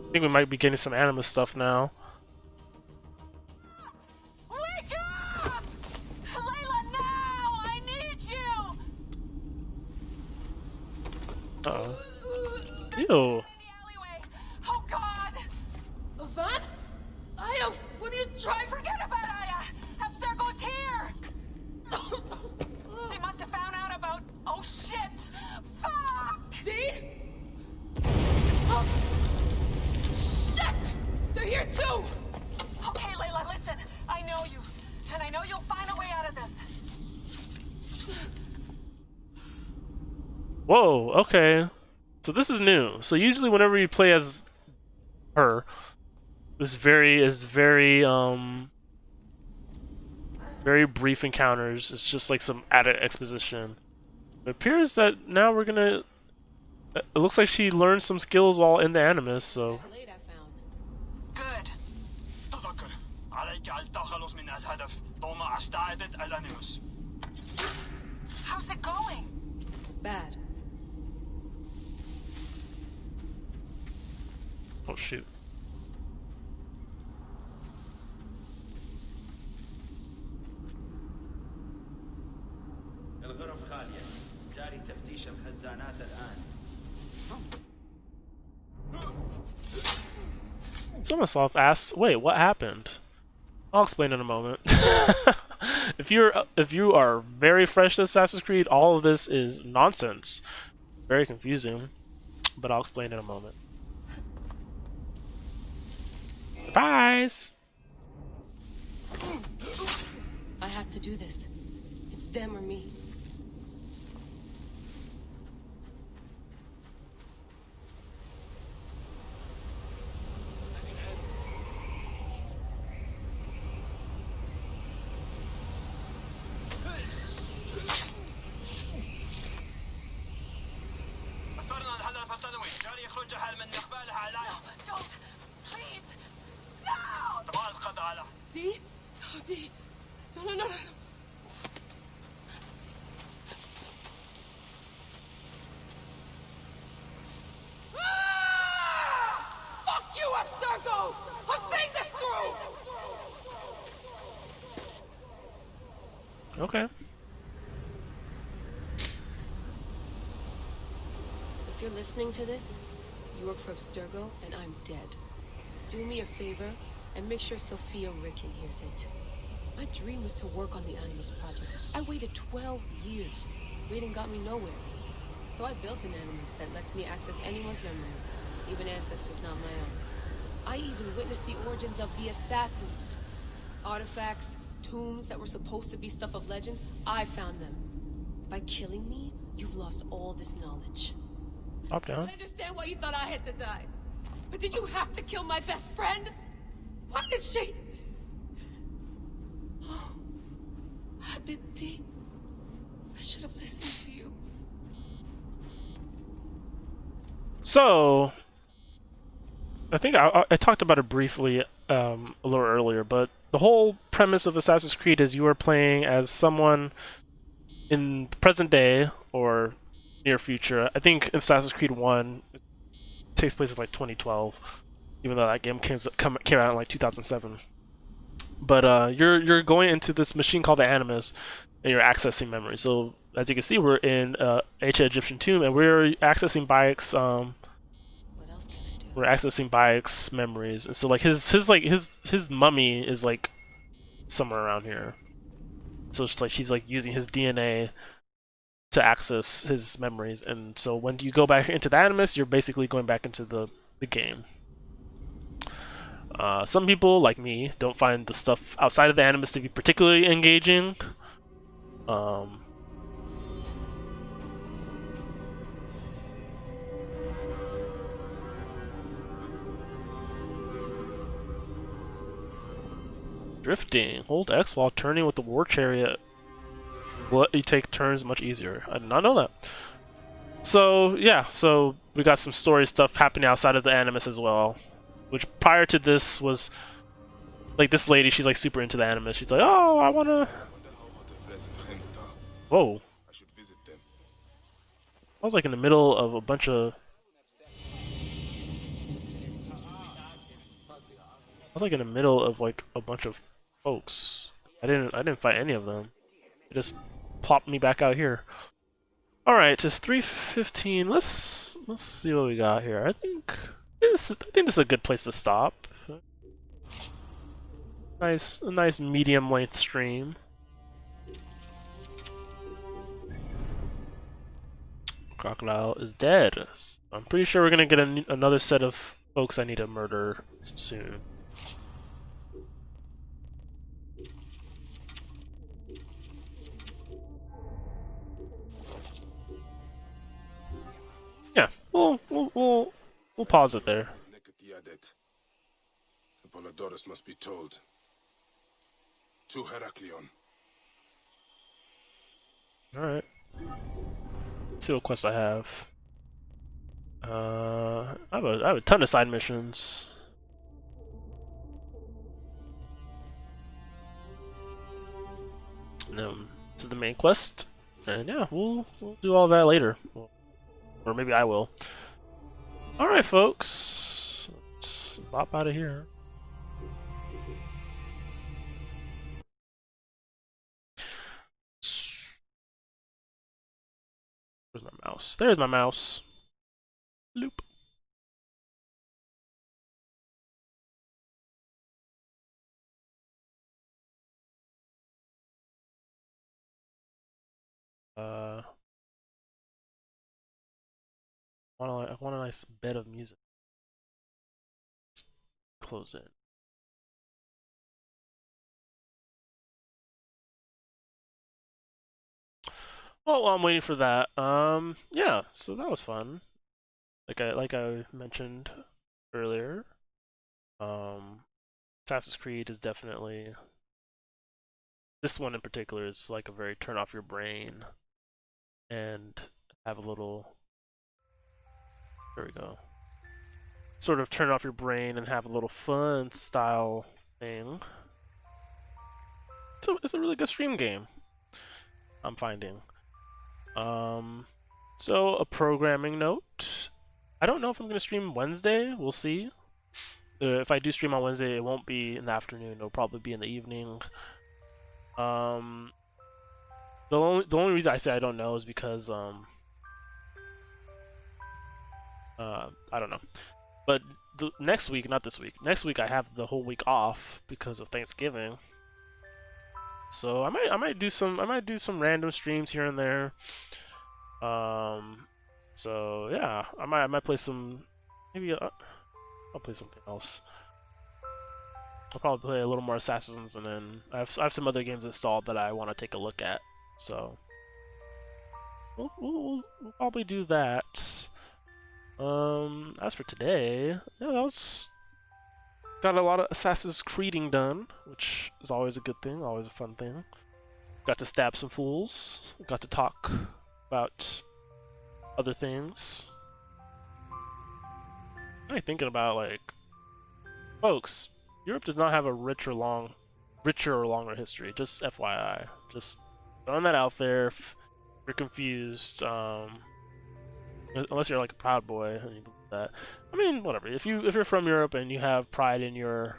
I think we might be getting some Animus stuff now. Wake up! Layla, now! I need you! Uh-oh. Ew. In the alleyway. Oh God! Van? Aya, what are you trying? Forget about Aya! Abstergo's here! They must have found out about... Oh shit! Fuck! See? Oh. Shit! They're here too! Okay, Layla, listen. I know you. And I know you'll find a way out of this. Whoa, okay. So this is new. So usually whenever you play as her, it's very brief encounters. It's just like some added exposition. It appears that now we're gonna... It looks like she learned some skills while in the Animus, so... Blade I found. Good. تذكر عليك التخلص من الهدف طالما استعدت الأنيموس. How's it going? Bad. Oh shoot. Summersoft asks, "Wait, what happened?" I'll explain in a moment. If you are very fresh to Assassin's Creed, all of this is nonsense. Very confusing, but I'll explain in a moment. Surprise! I have to do this. It's them or me. أثرنا الهدف التنوي جاري يخرج حال من إقبالها علينا. Don't! Please! No! تبغى القضاء على D? Oh, D. No, no, no, no. Fuck you, Abstergo! I'm saying this through! Okay. If you're listening to this, you work for Abstergo, and I'm dead. Do me a favor, and make sure Sophia Ricken hears it. My dream was to work on the Animus Project. I waited 12 years. Waiting got me nowhere. So I built an Animus that lets me access anyone's memories, even ancestors not my own. I even witnessed the origins of the Assassins. Artifacts, tombs that were supposed to be stuff of legend, I found them. By killing me, you've lost all this knowledge. Up down. I understand why you thought I had to die. But did you have to kill my best friend? Why did she? Oh, Habibti. I should have listened to you. So, I think I talked about it briefly a little earlier, but the whole premise of Assassin's Creed is you are playing as someone in the present day or near future. I think Assassin's Creed 1 takes place in like 2012, even though that game came out in like 2007. But you're going into this machine called the Animus, and you're accessing memories. So as you can see, we're in ancient Egyptian tomb, and we're accessing Bayek's memories. And so like his mummy is like somewhere around here. So it's like she's like using his DNA to access his memories. And so when you go back into the Animus, you're basically going back into the game. Some people, like me, don't find the stuff outside of the Animus to be particularly engaging. Drifting. Hold X while turning with the war chariot. Will let you take turns much easier. I did not know that. So yeah, so we got some story stuff happening outside of the Animus as well. Which prior to this was like this lady, she's like super into the Animus. She's like, oh, I wanna. Whoa. I was like in the middle of a bunch of. I was like in the middle of like a bunch of folks. I didn't fight any of them. It just plopped me back out here. All right, it's 3:15. Let's see what we got here. I think this is a good place to stop. A nice medium length stream. Crocodile is dead. I'm pretty sure we're gonna get another set of folks I need to murder soon. Yeah, we'll pause it there. Apollodorus must be told. To Heraklion. Alright. Let's see what quests I have. I have a ton of side missions. This is the main quest. And yeah, we'll do all that later. Or maybe I will. Alright, folks. Let's bop out of here. Where's my mouse? There's my mouse. Loop. I want a nice bed of music. Let's close it. Well, while I'm waiting for that, yeah, so that was fun. Like I mentioned earlier, Assassin's Creed is definitely, this one in particular is like a very turn off your brain and have a little, there we go, sort of turn off your brain and have a little fun style thing. So it's a really good stream game, I'm finding. So a programming note. I don't know if I'm gonna stream Wednesday. We'll see. If I do stream on Wednesday, it won't be in the afternoon. It'll probably be in the evening. The only reason I say I don't know is because I don't know. But next week, not this week. Next week I have the whole week off because of Thanksgiving. So I might do some random streams here and there. So yeah, I might play some, maybe I'll play something else. I'll probably play a little more Assassins, and then I have some other games installed that I want to take a look at. So we'll probably do that. As for today, yeah, I got a lot of Assassin's Creeding done, which is always a good thing, always a fun thing. Got to stab some fools. Got to talk about other things. I'm thinking about, like, folks, Europe does not have a richer or longer history. Just FYI, just throwing that out there. If you're confused, unless you're like a proud boy and you believe that. I mean, whatever. If you're from Europe and you have pride in your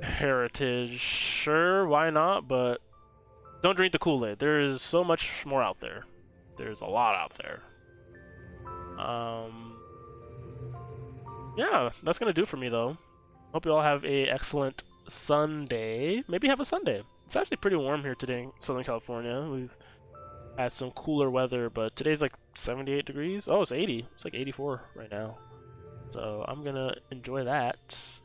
heritage, sure, why not? But don't drink the Kool-Aid. There is so much more out there. There's a lot out there. Yeah, that's gonna do it for me though. Hope you all have a excellent Sunday. Maybe have a Sunday. It's actually pretty warm here today in Southern California. We've had some cooler weather, but today's like 78 degrees. Oh, it's 80. It's like 84 right now. So I'm gonna enjoy that.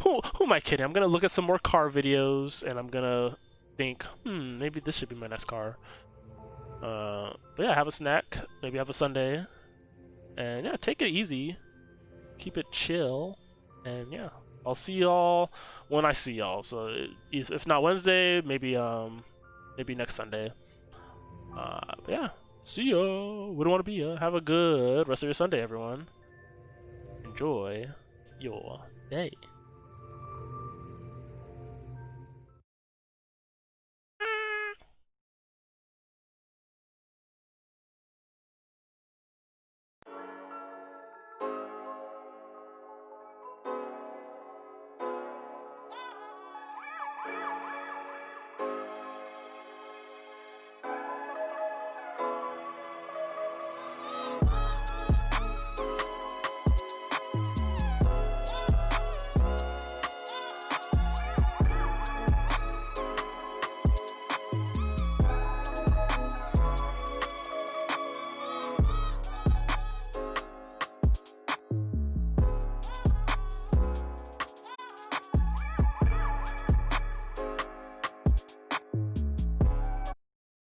Who am I kidding? I'm gonna look at some more car videos and I'm gonna think, maybe this should be my next car. But yeah, have a snack. Maybe have a Sunday. And yeah, take it easy. Keep it chill. And yeah, I'll see y'all when I see y'all. So if not Wednesday, maybe next Sunday. But yeah, see ya. We don't want to be ya. Have a good rest of your Sunday, everyone. Enjoy your day.